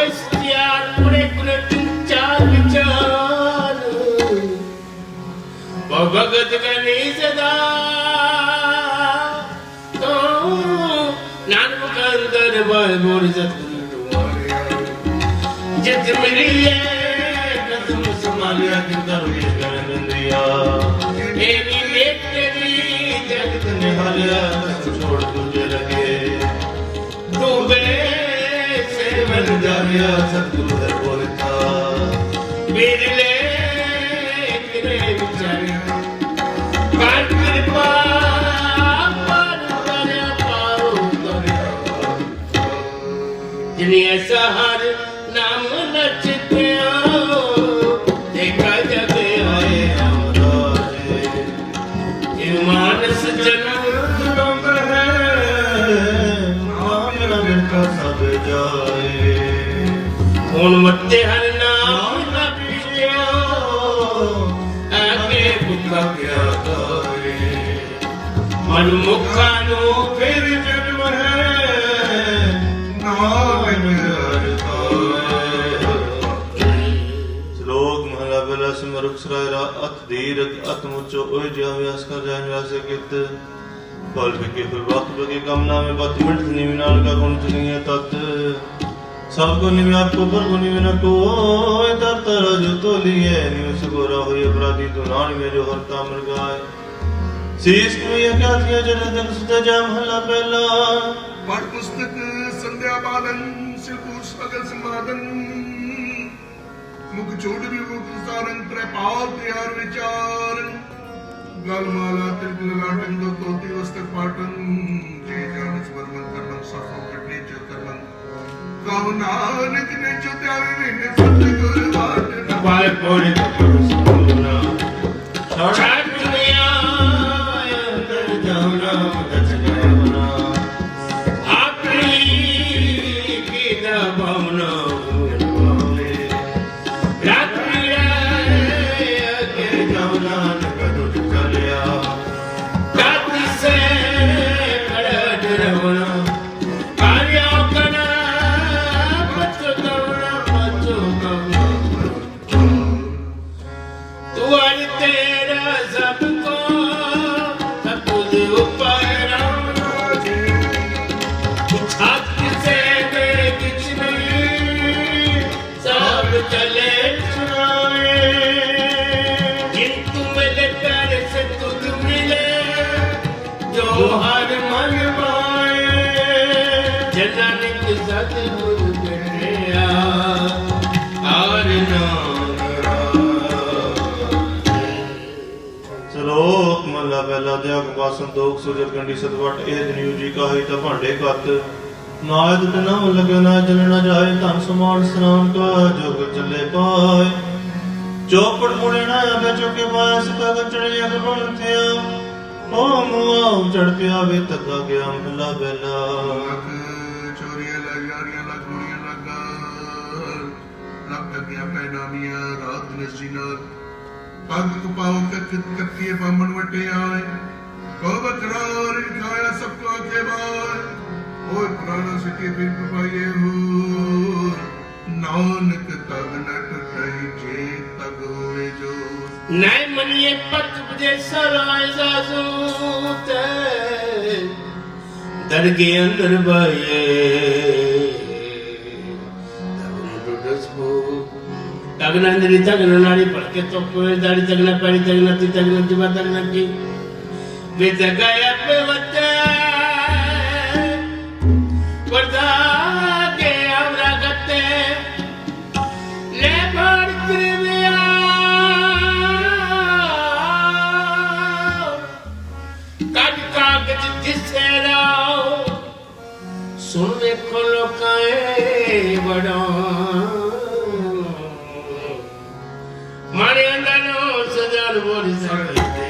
इश्तियार पुरे कुने तीन चार विचार भगत गनी सदा तो नानक अंदर बाय मोर सतगुरु जित मिली है कसम संभालिया किंदर विश्वनंदिया एनी लेख तेरी जगत निहालिया छोड़ तुझे लगे डूबे से बन जाया सतगुरु दर बोलता बिरले किरे विचारे काट कृपा पर करे पारो जिन्हें ऐसा हर नाम नचते देखा जग आए हमराजे ये मानस जन्म दुर्लभ है नाम न मिलता सब जाए ਹੁਣ ਮੱਤੇ ਹਰ ਨਾਮ ਨਾ ਪੀਓ ਆਗੇ ਭੁੱਖਾ ਪਿਆ ਕਰੇ ਮਨ ਮੁਖਾਂ ਨੂੰ ਫਿਰ ਜਨਮ ਹੈ ਨਾਮ ਮਿਲਦਾ ਸ਼ਲੋਕ ਮਹਲਾ ਪਹਿਲਾ ਸਿਮਰੁਖ ਸਰਾਇਰਾ ਅਤ ਧੀਰਤ ਅਤ ਮੁਚੋ ਓਏ ਜਿਆ ਵਿਆਸ ਕਰ ਜਾਇ ਨਿਵਾਸੇ ਕਿਤ ਫਲ ਵਿਕੇ ਫਲ ਵਕਤ ਬਗੇ ਕਮਨਾ ਮੇ ਬਤ ਮਿੰਟ ਨੀਵ ਨਾਲ ਕਾ ਗੁਣ ਚਲੀਏ ਤਤ सब को निव्याप को पर को निविन को तर तर जो तो लिए निवस को रहो अपराधी तो नान में जो हरता मर गाय शीश को ये क्या थिया जन तक सुत जा महला पहला पाठ पुस्तक संध्या बादन शिल्पूर सगल समादन मुख छोड़ भी मुख सारंग त्रिपाल त्यार विचार गलमाला तिलक लाटन दो तोती वस्तक पाटन जय जानस वर्मन करमन सफो कटे च करमन ਕਉ ਨਾਨਕ ਨੇ ਚੁਤਿਆਵੀ ਵਿਨ ਸਤਿਗੁਰ ਬਾਟ ਪਾਏ ਪੋੜੇ ਕਪੜ ਸੁਣਾ ਛੱਡ ਦੁਨੀਆ ਅੰਦਰ ਜਾਣਾ ਮਦਦ ਕਰਨਾ ਆਪਣੀ ਕੀ ਦਾ ਭਾਵਨਾ ਹੋਵੇ ਰਾਤਰੀ ਅਗੇ ਜਾਣਾ ਕਦੋਂ ਚਲਿਆ ਕਾਤੀ ਸੇ ਖੜਾ ਡਰਵਣਾ ਸ਼ਲੋਕ ਮਹਲਾ ਪਹਿਲਾ ਦਿਆਗ ਕਾ ਸੰਤੋਖ ਸੁਜਰ ਕੰਡੀ ਸਤਵਟ ਇਹ ਜਨਿਉ ਜੀ ਕਾਹੀ ਤਾਂ ਭਾਂਡੇ ਕੱਤ ਨਾਇਦ ਤੇ ਨਾ ਲਗੇ ਨਾ ਜਲ ਨਾ ਜਾਏ ਧਨ ਸਮਾਨ ਸਨਾਨ ਕਾ ਜੋਗ ਚੱਲੇ ਪਾਏ ਚੌਪੜ ਮੁੜੇ ਨਾ ਆਵੇ ਚੁਕੇ ਪਾਇਆ ਸਤਾ ਗਚੜੇ ਅਗ ਬਣਤਿਆ ਓ ਮੁਆ ਚੜ ਪਿਆ ਵੇ ਤੱਕਾ ਗਿਆ ਮਹਲਾ ਪਹਿਲਾ ਲੱਖ ਚੋਰੀਆਂ ਲੱਗ ਯਾਰੀਆਂ ਲੱਗ ਗੁੜੀਆਂ ਲੱਗਾ ਲੱਗ ਗਿਆ ਪੈਨਾਮੀਆਂ ਰਾਤ ਨਸੀ ਨਾਲ ਪੱਗ ਕਪਾਉ ਕੱਤੀਏ ਬਾਮਣ ਵਟੇ ਆਏ ਕੋ ਬਕਰਾਰ ਖਾਇਆ ਸਭ ਕੋ ਕੇ ਬਾਰ ਓਏ ਪ੍ਰਾਣਾ ਸਿੱਕੇ ਬਿਨ ਪਾਈਏ ਹੋ ਨਾਨਕ ਤਗ ਨ ਟਟਈ ਜੇ ਤਗ ਹੋਏ ਜੋ ਨੈ ਮਨੀਏ ਪਤ ਬਜੇ ਸਰਾਇ ਜਾਜ਼ੂ ਤੇ ਦਰਗੇ ਅੰਦਰ ਬਾਏ तगना अंदरी तगना नारी पढ़ के तो कोई दाढ़ी तगना पैरी तगना ती तगना जिबा तगना की वे जगया पे वते वर्दा के हमरा गते ले भर कृमिया काट कागज दिसे राओ सुन देखो लोकाए बड़ा मारे अंदर सजाल बोल सकते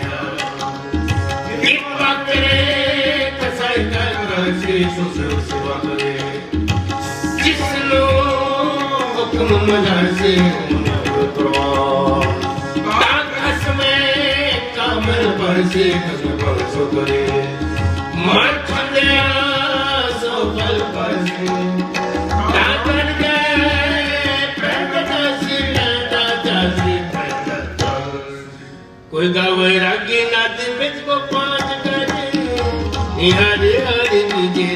कृपा करे कसाई कर से सुसर सेवा करे जिस लोग हुक्म मजार से ताकस में कामल पर से कसम पर सो करे मर खंडया सो पल पर से ताकन के कोई गावे रागी नाद बिच को पांच करे हरे हरे विजय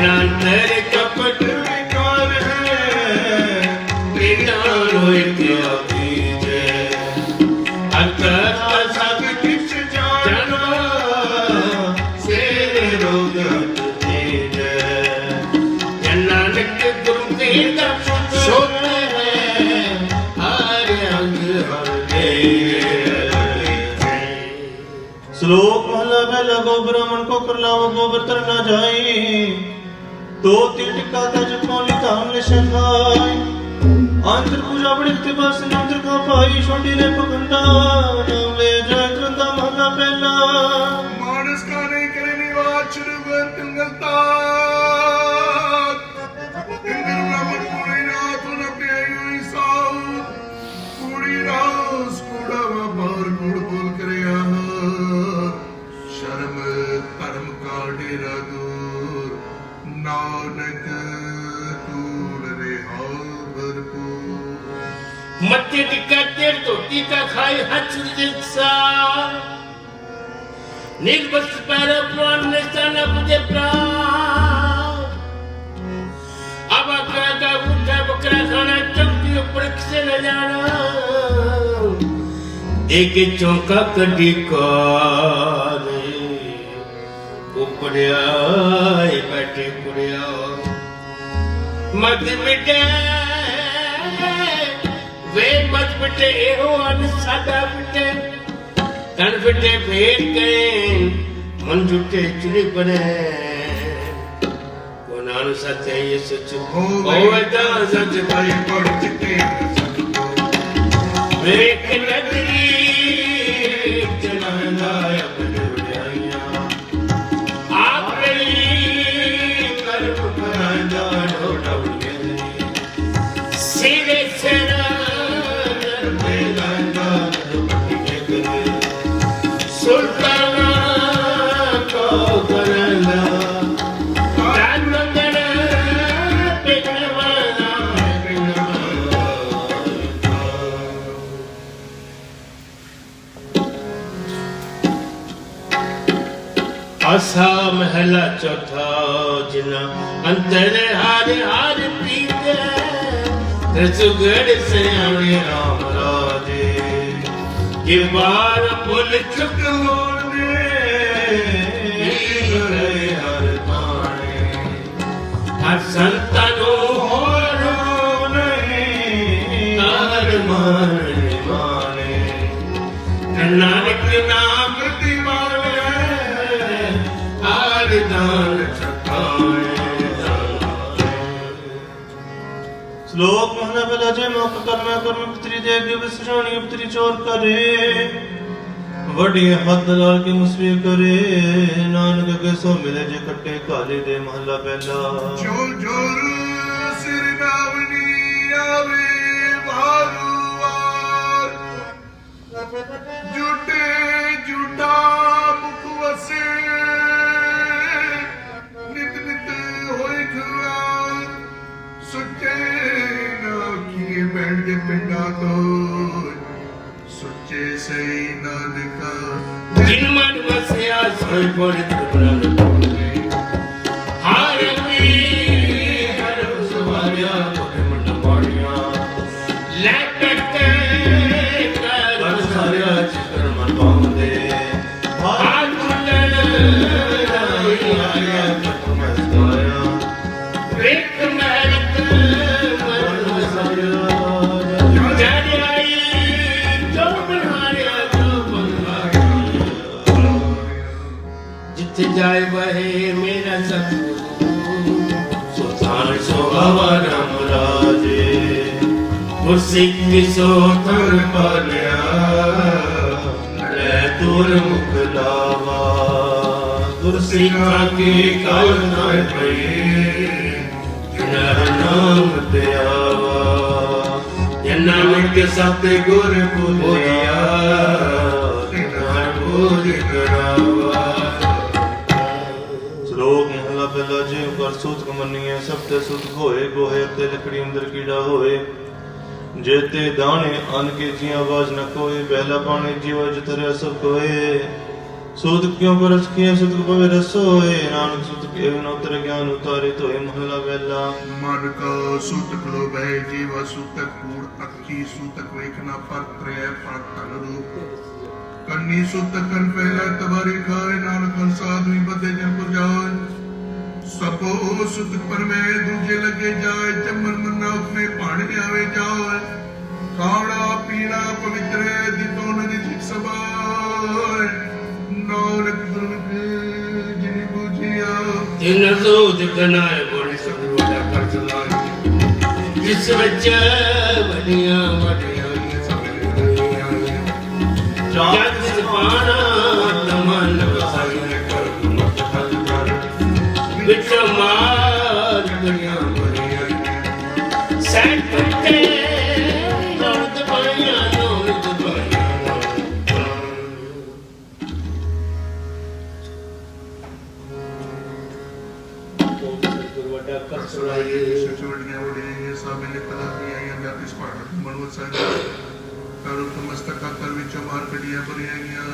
राम अंतर कपट विकार है बिना रोए क्या बीजे अंतर सब किछ जानो सेरे रोग तेरे नानक गुरु तीर्थ सोते श्लोक महला पहला गो ब्राह्मण को कर लाओ गोबर तर ना जाए तो टिका तज पौली धाम ले शखाई अंतर पूजा बड़ी बस नंतर का भाई छोटी ने पखंडा नाम ले जाए त्रंदा महला पहला मानस का नहीं करे निवाच रुगत गलता ब्राह्मण पूरी रात न प्याई साऊ पूरी रात कूड़ा बार गुड़ बोल करे शर्म धर्म का डेरा दूर नानक तूल रेहा भरपूर मत्थे टिक्का तेर धोती का खाए हथ दिखसा निर्बस पैर प्राण निशान बुझे प्राण अब अकरा का उठा बकरा खाना चौकी ऊपर से न जाना एक चौका कटी कार उपड़िया बैठे पुड़िया मत मिटे वे मत बिटे एहो अन सादा बिटे तन बिटे फेर गए मन जुटे चुरी बने को नानु सत्य ये सच हो वैदा सच भाई पड़ चिते एक नगरी चलाना अपने उड़ाइया आप रही कर्म कराना ढोड़ा उड़े सीधे सेना सुल्ताना को करना जानमंगल पिघलवाना आसा महला चौथा जिना अंतर हार हार पीते रसुगढ़ से आने राम राजे ये बार पुल चुक होने हर ताने हर संतनो हो नहीं हर माने नानक नाम दीवाने हर दान श्लोक महला पहला जय मोक कर्म कर्म पुत्री दे दिवस श्राणी पुत्री चोर करे वडी हद लाल के मुसवे करे नानक के सो मिले जे कट्टे काले दे महला पहला जोर जोर सिर नावनी आवे भारुवार जुटे जुटा मुख वसे नित नित होए खुआर सुचे ना किए बैठ के पिंडा तो सुचे सही नानका जिन मन वसया सोई पड़े त्रिपुरान पड़े हार वी हर सुवारिया तोरे मन पड़िया लटके कर सारिया चित्र मन पाਉਂਦੇ हाथ मुंडन आया तुम मस्ताया एक महरत मन सारिया जाई जो बनहारिया जिथे जाए वहे मेरा सतगुरु सुल्तान सोहावा राम राजे गुरसिख सो थर पालिया ले दूर मुख लावा गुरसिखा के काल नाय पई नाम ते आवा नानक सतगुर बोलिया भूल करावा श्लोक महला पहला जे कर सूत कमनिए सब ते सुत होए गोहे ते लकड़ी अंदर कीड़ा होए जेते दाने अन के जी आवाज न कोई, पहला पानी जीव जतरे सब कोए। सूत क्यों परस किए सुत पवे रसोए, नानक सुत के न उतर ज्ञान उतारे तो महला पहला। मन का सूतक लो बह जीवा सूतक कूड़ अखी सूतक वेखना पर त्रय पर तन रूप। कन्नी सूतक कन पहला तबारी खाए, नानक साधु बदे जन को जाए। सबो सूतक पर में दूजे लगे जाए, चमन मन्ना उसमें पानी आवे जाए। खाड़ा पीना पवित्र दितो नदी ठीक सबाय, नानक दुन के जिन बुझिया। दिन दूध कनाए बोले सब वाला कर चलाए, जिस बच्चा बढ़िया बढ़िया जग से पाना तमन वसाई कर बिच मार बढ़िया बढ़िया सैट पत्ते नौद पाया नौद पाया। गुरुवड़ा कर सुनाइए सचवड़ियां उड़े साबिल कला की आईं जाति स्पार्ट मनोज सागर करो मस्तका कर विच मार कड़ियां बरियां।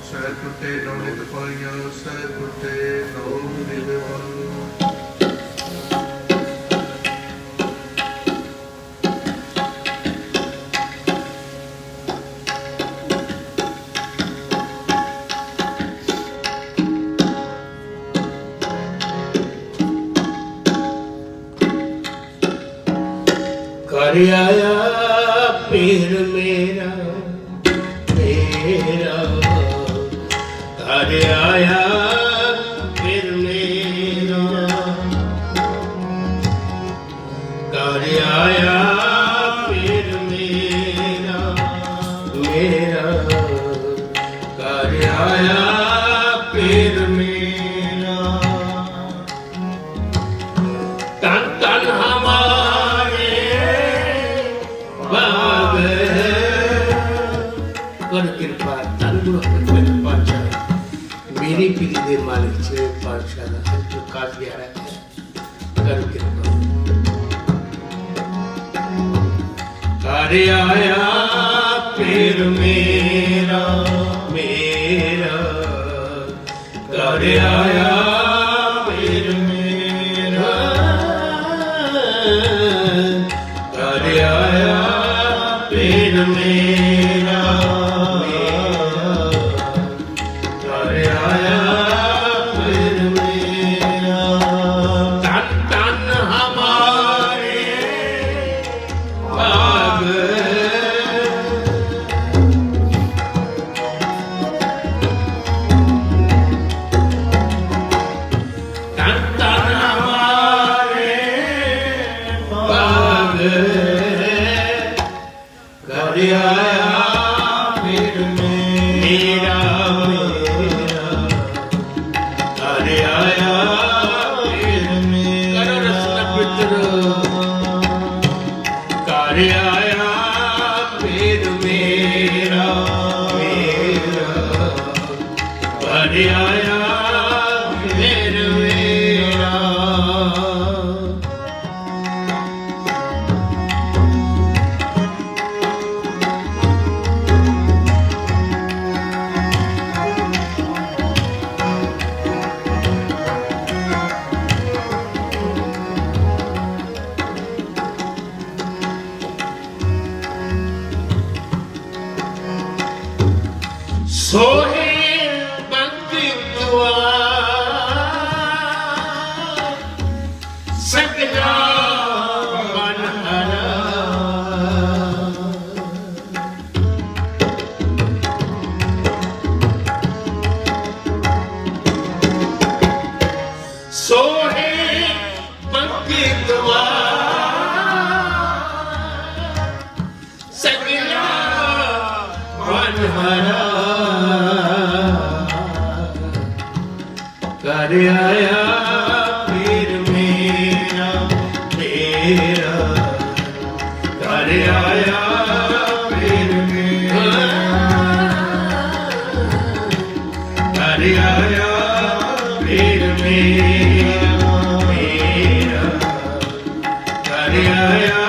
सैर टुटे नौनित पाइया, सैर टुटे नौ दिल कर आया पीर मेरा मेरा, कर आया पीर मेरा, कर आया पीर मेरा मेरा, कर आया पीर मेरा। तन तन हमारे कर कृपा तन गुरु हरगोबिंद पातशाह मेरी पीढ़ी दे मालिक छे पातशाह दा हर जो काज गया है कर कृपा। कर आया पीर मेरा मेरा, कर आया पीर मेरा, कर आया पीर मेरा मेरा, कर आया पीर मेरा। तन तन हमारे भाग, तन तन हमारे भाग, कर आया पीर मेरा मेरा, कर आया पीर मेरा। करो रसना पितर, कर आया पीर मेरा मेरा, कर आया पीर मेरा। सोहे बंदी दुआ सगला मन हरा, सोहे बंदी दुआ सगला मन हरा। कर आया पीर मेरा मेरा, कर आया पीर मेरा, कर आया पीर मेरा मेरा, कर आया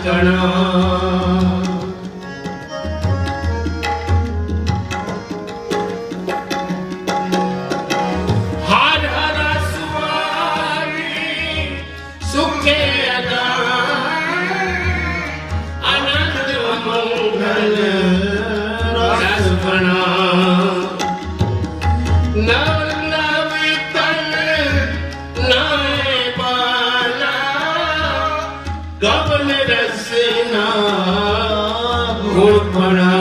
कणा हर हर सुवारी सुखे आनंद मंगल रस बना नव नवीतन नाय बाला गबन रसना गुण बना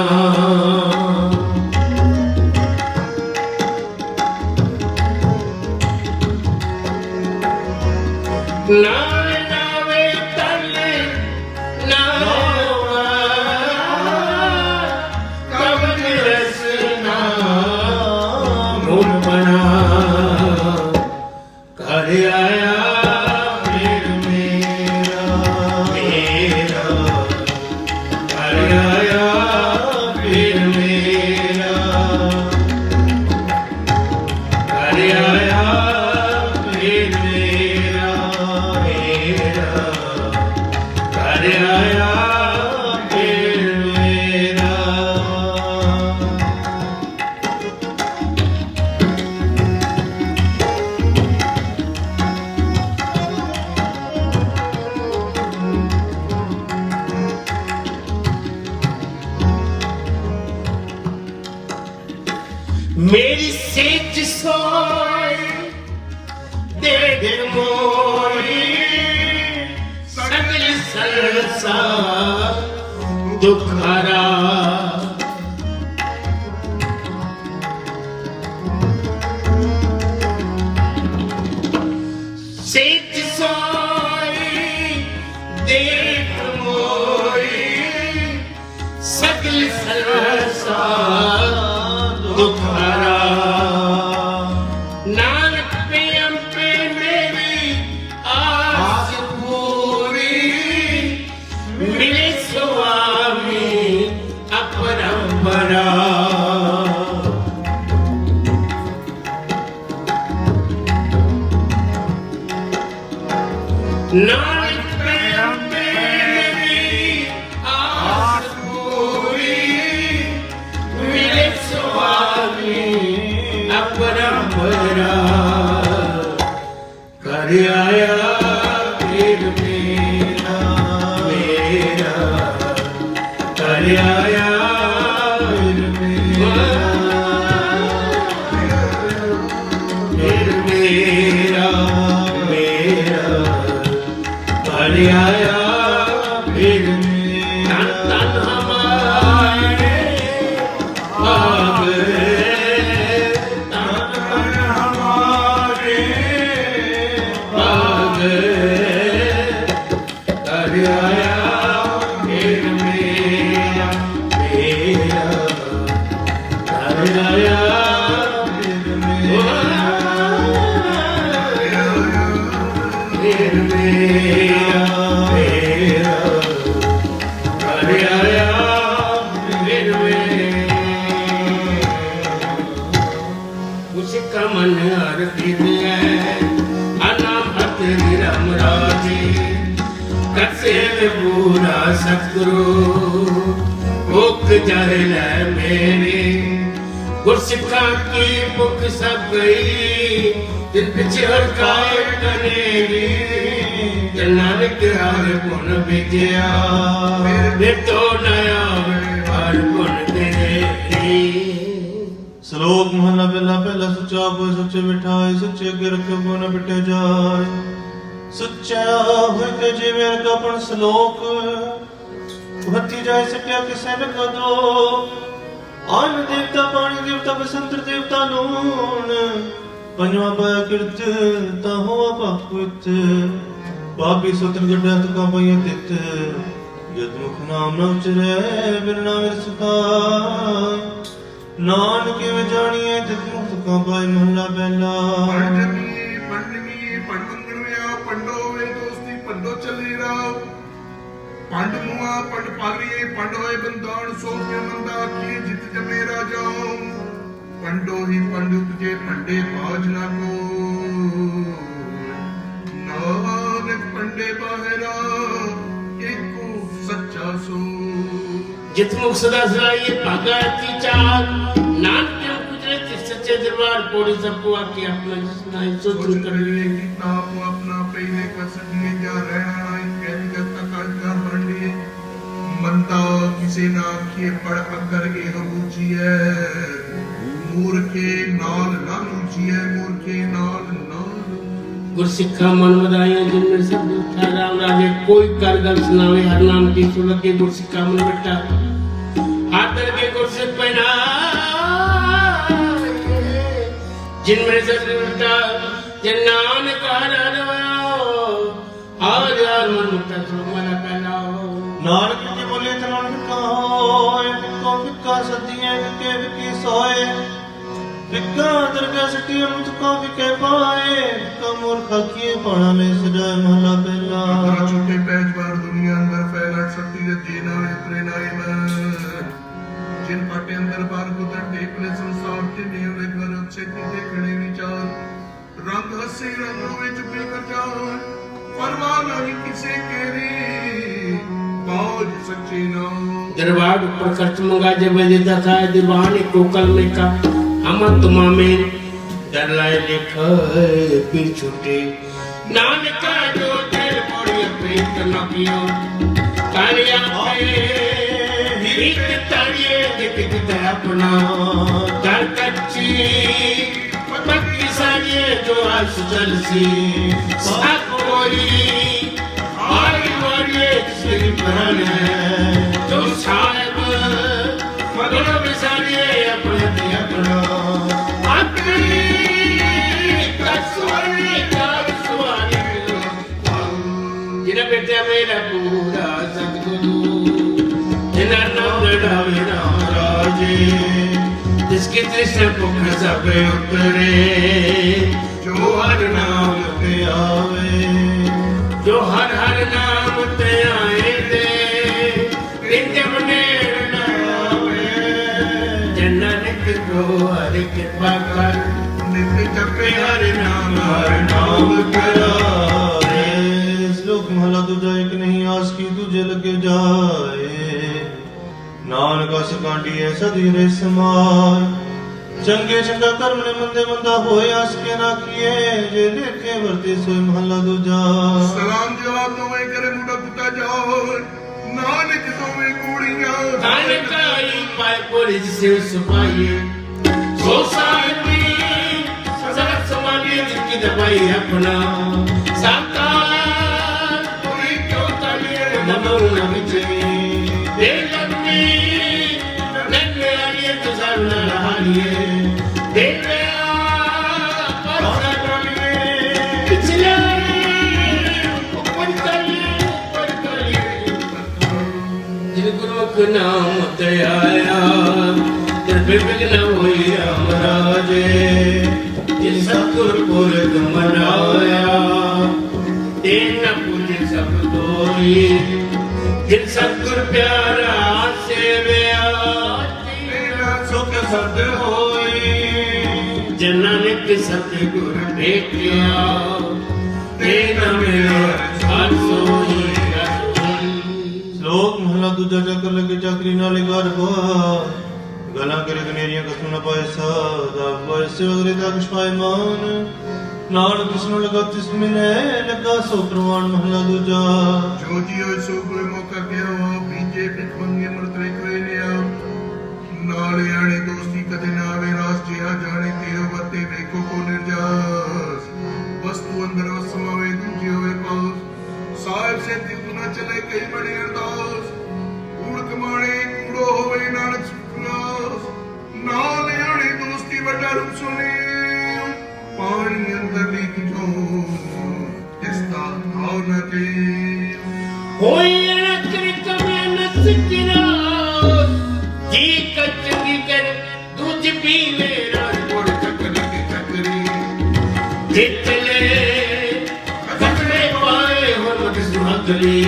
नाव नावे तल नावा कवन रसना गुण बना कर आया फिर मेरा मेरा कर आया फिर मेरा कर आया फिर मेरा मेरा कर आया फिर मेरा मेरी सेज सोई देख मोरी सगल संसार दुखहरा सेज सोई देख मोरी सगल संसार दुखहरा नानक प्रेम पे मेरी आस पूरी मिले स्वामी अपरंपरा नानक प्रेम पे मेरी आस पूरी मिले स्वामी अपरंपरा कर आया फिर मेरा मेरा कर आया फिर मेरा फिर मेरा मेरा कर आया फिर मेरा तन हमारे भाग कर आया फिर मेरा मेरा कर आया फिर मेरा फिर मेरा मेरा कर आया फिर मेरा उसका मन हर दिन है अनाहत निरम राजी कसे पूरा सतगुरु भुख जहल है मेरी गुरसिखा की भुख सब गई दिल पिछड़ काय कनेरी नानक हर गुण विजया फिर तो नया हर गुण तेरी श्लोक महला पहला पहला सुचा को सच्चे बिठाए सच्चे अगे रखे को न बिटे जाए सच्चा होय ते जीवे का पण श्लोक भक्ति जाए सत्या किसे न कदो आन देवता पानी देवता बसंत देवता लूण पंजवा पाया किरत ता होवा पापुत पापी सुतन गड्ढा तुका पाया तित जद मुख नाम न उचरे बिरना विरसता नानक में जानिए तित मुख तुका पाए महला पहला पंडो वे दोस्ती पंडो चली राव पंड मुआ पंड पालिए पंड होए बंदान सोफिया मंदा किए जित जमे राजाओं पंडो ही पंड तुझे पंडे बाज ना को नानक पंडे बाहरा एको जासो। जित मुख सदा सलाइए भागा की चार नानक के गुजरे सच्चे दरबार पौड़ी सबको आके अपना जिसना सोच कर लिए किताब अपना पहले कसने जा रहना इनके जगत का कर मंडी मनता किसे ना किए पढ़ अकर के हमूची है मूर्खे नाल ना लूची है मूर्खे नाल ना गुरसिखा मन बधाइया जिनमें सब उठा राम राजे कोई कर गल सुनावे हर नाम की सुन के गुरसिखा मन बेटा हाथ के गुरसिख पहना जिनमें सब उठा जन्नान का रवाओ हार यार मन उठा तो मना पहला नानक जी बोले तनान फिक्का होए फिक्को फिक्का सदिए फिक्के फिक्की सोए फिक्का दरगाह सटिया मुझको फिक्के पाए फिक्का मूर्खा किए पाना में सजाए महला पहला छुट्टे पैच बार दुनिया अंदर फैला शक्ति दे देना इतने नाई में जिन पाटे अंदर बार गुदर टेकले संसार के नियम ले घर अच्छे की देखने विचार रंग हसी रंगों में चुपे कर जाओ परवाह नहीं किसे केरी बाज सच्ची ना दरबार ऊपर खर्च मंगा जब देता था दीवान कोकल में का हम तुमा में डर लाए लिख पीर छूटे नानक जो दिल मोड़ी प्रीत न पियो कालिया एक ताड़िए दिख अपना दर कच्ची पक्की साड़िए जो आस जलसी साथ कोई आई वाले जिसकी पहल है जो साहब मगर बिसारिए अपने अपना अपनी कसवारी का सुवारी जिन्हें बेटे मेरा पूरा सतगुरु जिन्हें नाम लड़ावे राम राजे जिसकी तृष्णा पुख सब उतरे जो हर नाम पे आवे जो हर हर नाम ते आए दे नित्य बने नावे जननिक को हर कृपा कर नित्य जपे हर नाम कराए श्लोक महला दूजा एक नहीं आस की तुझे लगे जाए नानक सकांडी है सदी रे समार चंगे चंगा कर्म ने मंदे मंदा होए आस के ना किए जे लेखे वर्ते सोई महला दूजा सलाम जवाब दोवे करे मुंडा कुत्ता जाओ नानक दोवे कूड़ियां नानक आई पाए कोरी जिसे सुपाइए सो साहिबी सदा समागे जिनकी दबाई अपना साकार कोई क्यों तालिए नमो नमचे देलनी नन्हे आलिए तो सामना रहालिए देले पिछले ऊपर करिए जिन गुरु का नाम ते आया तिन विघ्न होई राम राजे जिन सतगुर पुरख मनाया तेन पूज सब तोरी जिन सतगुर प्यारा सेवया तेरा सुख सद होई जननिक सतगुर देखिया तेना मेरा हर सोई श्लोक महला दूजा चक्कर लगे चाकरी नाले घर गला करे कनेरियां कसम न पाए सदा वैसे अगरे दाकश पाए मान नानक कृष्ण लगा तिसमें लगा सो प्रमाण महला दूजा जो जियो सो कोई मौका क्या हो बीजे पिट मंगे मरतरे कोई ने आओ नाले आने दोस्ती कदे ना आवे रास जिया जाने तेरो बते देखो को निर्जास वस्तु अंदर वसमावे दूजी होवे पास साहिब से दिल न चले कई बड़े अरदास कूड़ कमाने कूड़ो होवे नानक सुखलास नाले आने दोस्ती बड़ा रूप सुने पानी अंदर लीक जो जिसका भाव न दे होई अनकरित में नसकिरा जी कचगी कर दूज पीले रात कोड़ चकरी जितले कचरे पाए हो मत सुहागली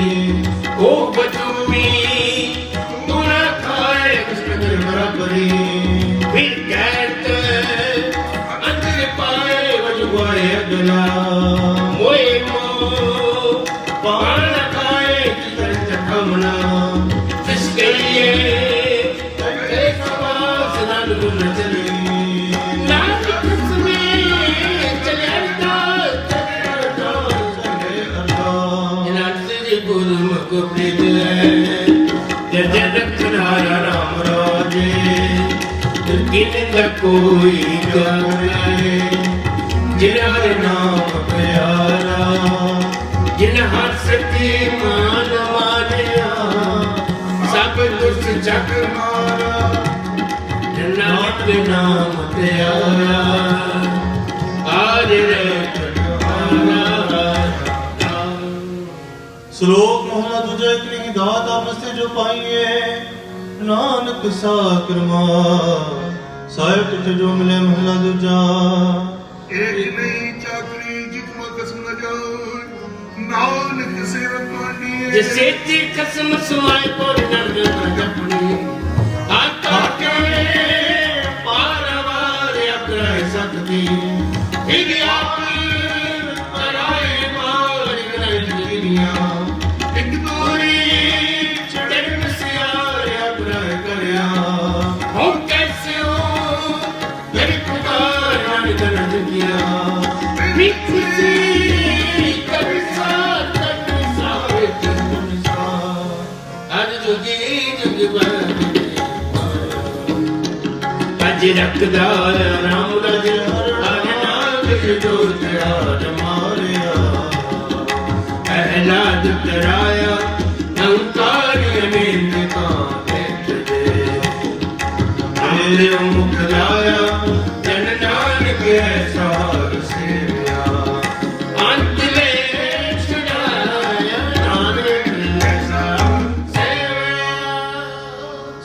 ओ बजूमी तू न खाए कृष्ण बराबरी फिर कहते अंदर पाए वजुआए अगला मोए मो पान खाए किधर जखमना गुरुमुख प्रीत है जय जय रखना राम राजे किन कोई करे जिन हर नाम प्यारा जिन हर सती मान मानिया सब दुष्ट जग मारा नानक नाम प्यारा आज रे श्लोक मोहला दूजा इतनी दात आपसे जो पाइए नानक साकरमा साहिब तुझे जो मिले महला दूजा एक नहीं चाकरी जितमा कसम न जाए नानक सेवक मानिए जिसे ती कसम सुनाए पर नंद जपनी आता के पारवार अग्रह सकती फिर आपी कराए मार दुनिया एक दूरी चढ़ सियार अग्रह करया हो कैसे हो मेरी पुकार दर्द किया मिठी कभी साथ आज जुगी जुगी अज रखदा राम रज हर नाम जो त्यार मारिया पहलाद कराया अंकारी अमीन का बैठ दे मेरे मुख लाया जन नानक सार सेविया अंत में छुड़ाया नानक सार सेविया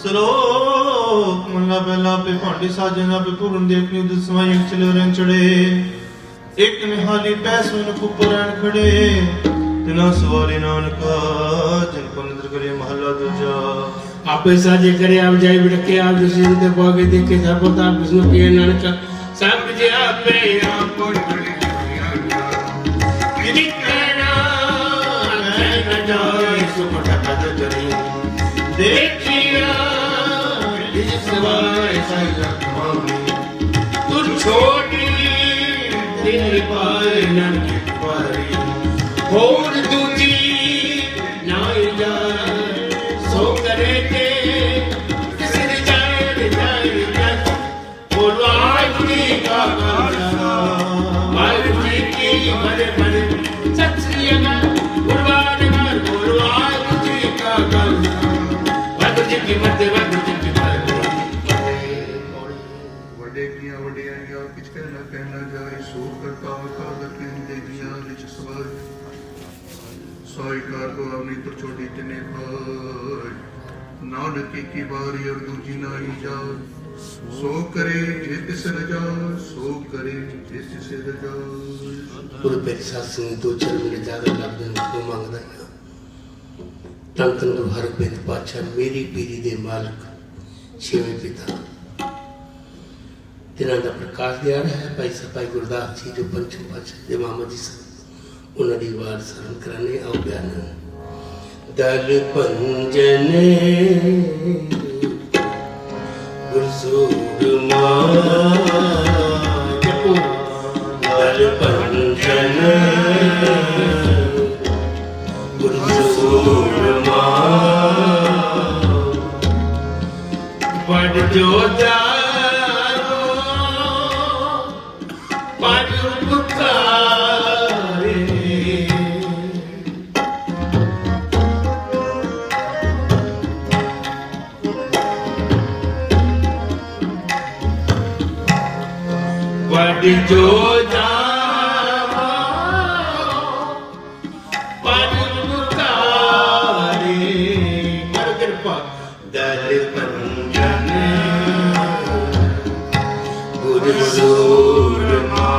श्लोक मुन्ना पहला पे भांडी साजना पे पूर्ण देखनी उदित समाई चले रंग चढ़े एक निहाली पैसों न कुपरन खड़े तिना सवारे नानका जिनको नजर करे महला दूजा आप साजे करे आप जाय बिड़के आप दूसरे दे बागे देखे सब आप विष्णु के नानका सब जे आपे आप दिखना न जाए सुमटा पद करी देखिया इस सवाय साई तू छोटी दिल पाए नानक पारी और दूजी नाई जाए सो करे के किसी जाए जाए बोलो आज की का मालवी की बड़े बड़े सत श्री अकाल कुर्बान कर बोलो आज की का वादु जी की मत वादु जी की ਵੱਡੇ ਕੀਆਂ ਵਡਿਆਈਆਂ ਕਿਛ ਕਹਿਣਾ ਜਾਏ ਸੋ ਕਰਤਾ ਕਾਦਰ ਕਹਿੰਦੇ ਦੀਆਂ ਵਿੱਚ ਸਵਾਰ ਸਾਈਕਾਰ ਕੋ ਆਪਣੀ ਤੋਂ ਛੋਟੀ ਤਨੇ ਭਾਈ ਨਾਨਕ ਕੀ ਬਾਰੀ ਔਰ ਦੂਜੀ ਨਾ ਹੀ ਜਾ ਸੋ ਕਰੇ ਜੇ ਤਿਸ ਰਜਾ ਸੋ ਕਰੇ ਜੇ ਤਿਸ ਰਜਾ ਗੁਰੂ ਪਿਆਰੇ ਸਾਧ ਸੰਗਤ ਦੋ ਚਾਰ ਮਿੰਟ ਜ਼ਿਆਦਾ ਲੱਗਦੇ ਨੇ ਤੋਂ ਮੰਗਦਾ ਹਾਂ ਤਨ ਤਨ ਗੁਰੂ ਹਰਗੋਬਿੰਦ ਪਾਤਸ਼ਾਹ ਮੇਰੀ ਪੀਰੀ ਦੇ ਮਾਲਕ ਛੇਵੇਂ ਪਿਤਾ तिन्हां दा प्रकाश दिहाड़ा है भाई सपाई गुरदास जी जो पंचम पातशाह दे मामा जी सन उन्हां दी वार शरण कराने आओ बयान दल पंजने गुरसूरमा जपो दल पंजने गुरसूरमा बड़ जोधा जो जावा पर पुकारे कर कृपा दल पंजन गुरु सूरमा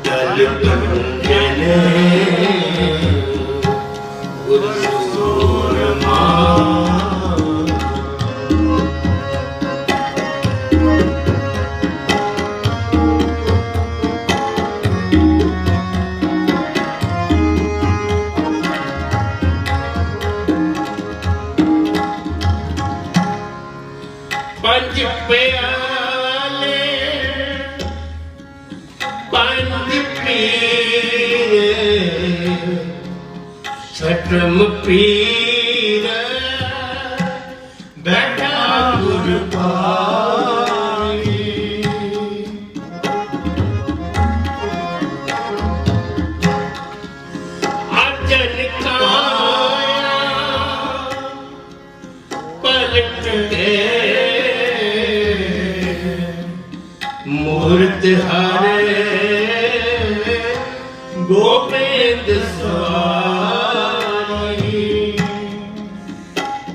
दल पंजन गुरु सूरमा छठम पीर बैठा गुर पाई। अर्जन काया पलट के मूर्त हरे गोविंद स्वामी।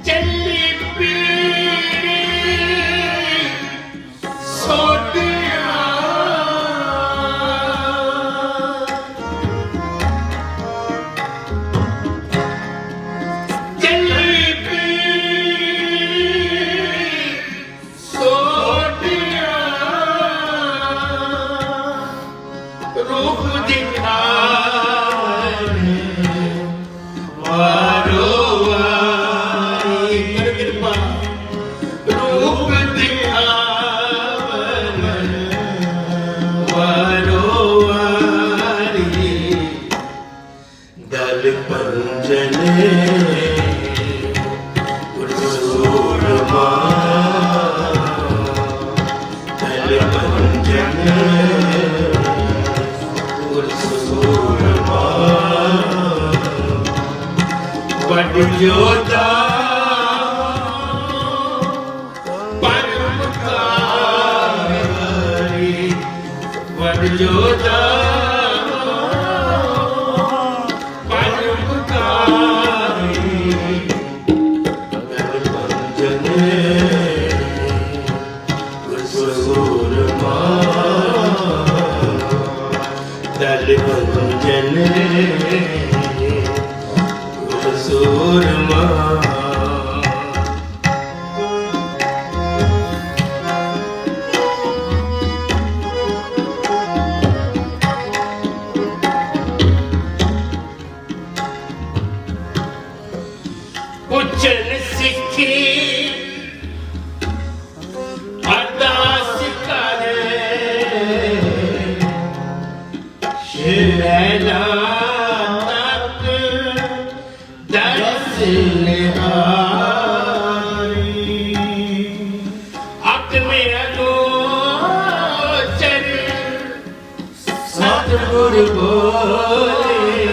चली पीरी सोटिया चली पीरी सोटिया रूप दिखाए वारो वारी कर कृपा रूप दिखावन वारो वारी। दल पंजन सूरमा दल पंजन सूरमा बड़ जोधा परमकारी बड़ जोधा परमकारी। दल पंजन सूरमा दल पंजन सूरमा। उच्चन सिखी अरदास करे शैला तक दर्श निहारी। अक मेरा गोचर सतगुर बोले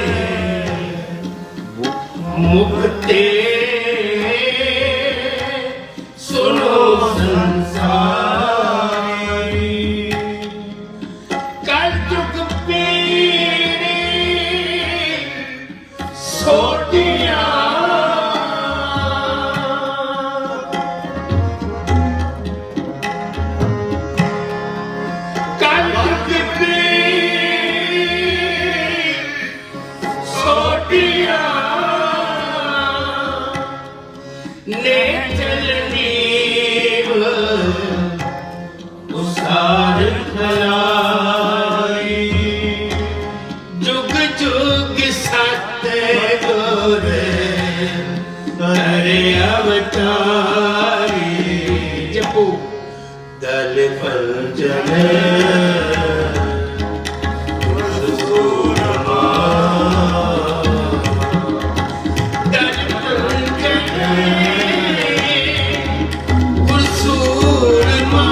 मुक्ते सुनो संसारी। कल जुग पीरी सोटिया कल जुग पीरी सोटिया ने चलनी उसार खलाई। जुग जुग सत गुर करे अवतारी। जपो दल पंजन सूरमा दल पंजन सूरमा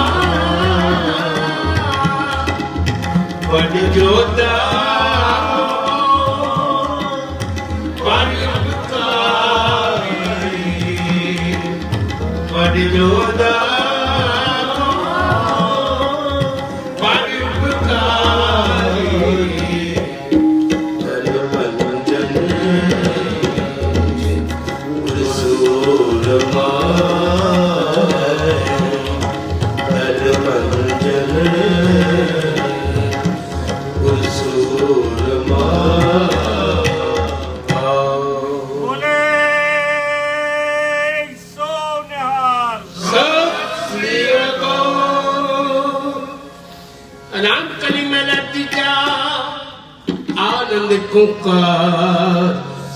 बड़ जोधा परमकारी बड़ जोधा परमकारी। दल पंजन सूरमा दल पंजन सूरमा। आनंद पुकार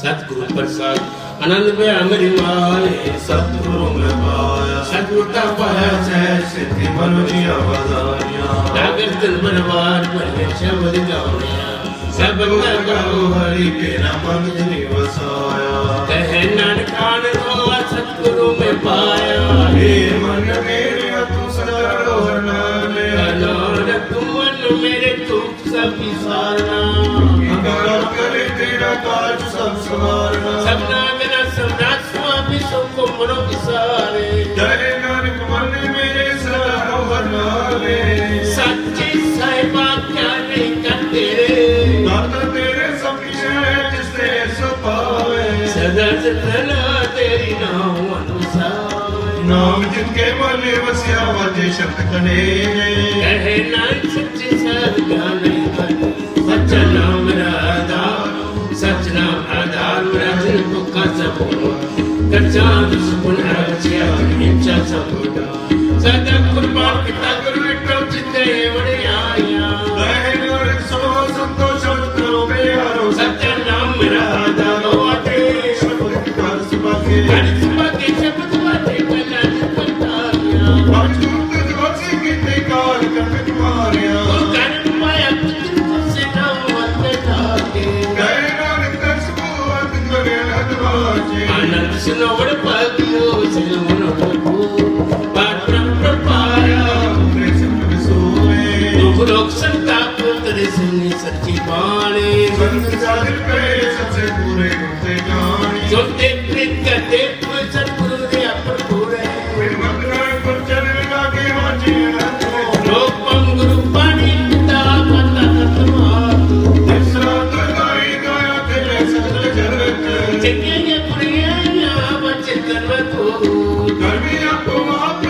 सतगुरु प्रसाद आनंद में अमरी माए सतगुरु में पाया सतगुरु का पाया सहज सिद्धि मनुजिया बधाइया। नागर तन बरवार पर शब्द गावनिया सब करो हरि तेरा मन जिनि वसाया। कहे नानकान रोआ सतगुरु में पाया। हे मन मेरे तू सदा रहो नामे। अनोर तुम मन मेरे तू सब विसारना। अगर करे तेरा काज सब सवारना। सबना मेरा सम्राट स्वामी सबको मनो विसारे। जय नानक मन मेरे सदा रहो नामे। सच्चे साहिबा क्या नहीं कर तेरे। दाता तेरे सब किछ है जिसने सो पावे। सदा सतना तेरी नाम अनुसार। नाम जिनके मन वसिया वाजे शब्द कने। कहे नानक सच्चे साहिबा नहीं कर। सच्चा नाम आधार। सच नाम आधार राजन पुका सब कच्चा दुश्मन आचिया इच्छा सब सदा कुर्बान किता गुरु विठल जिते बड़े आया। कहे नानक सो संतोष करो प्यारो। सच्चा नाम मेरा आधार वाटे। शब्द कर सुभागे। हरि सुभागे शब्द वाटे कला जिपताया। बाजूत जोशी कीते काल करत मारिया। कर्म पाया पुत्र से नाम वंदे जाके। कहे नानक दस को अंत करे अदवाजे। आनंद सुनोड़ पागियो सिलमनो को पात्र प्रपाया। अपने सिमर सोए। दुख रोग संताप तेरे सुनी सच्ची बाणी। संत साधु करे सबसे पूरे होते जाने। सुनते प्रीत करते सतगुरु ने अपन पूरे। फिर मंगल पर चले लागे वाजे रखो। लोक गुरु पानी पिता माता तत्वार। तीसरा तगाई गाया तेरे सकल जगत। जगे पुरिया बचे कर्म को। कर्मी आपको आप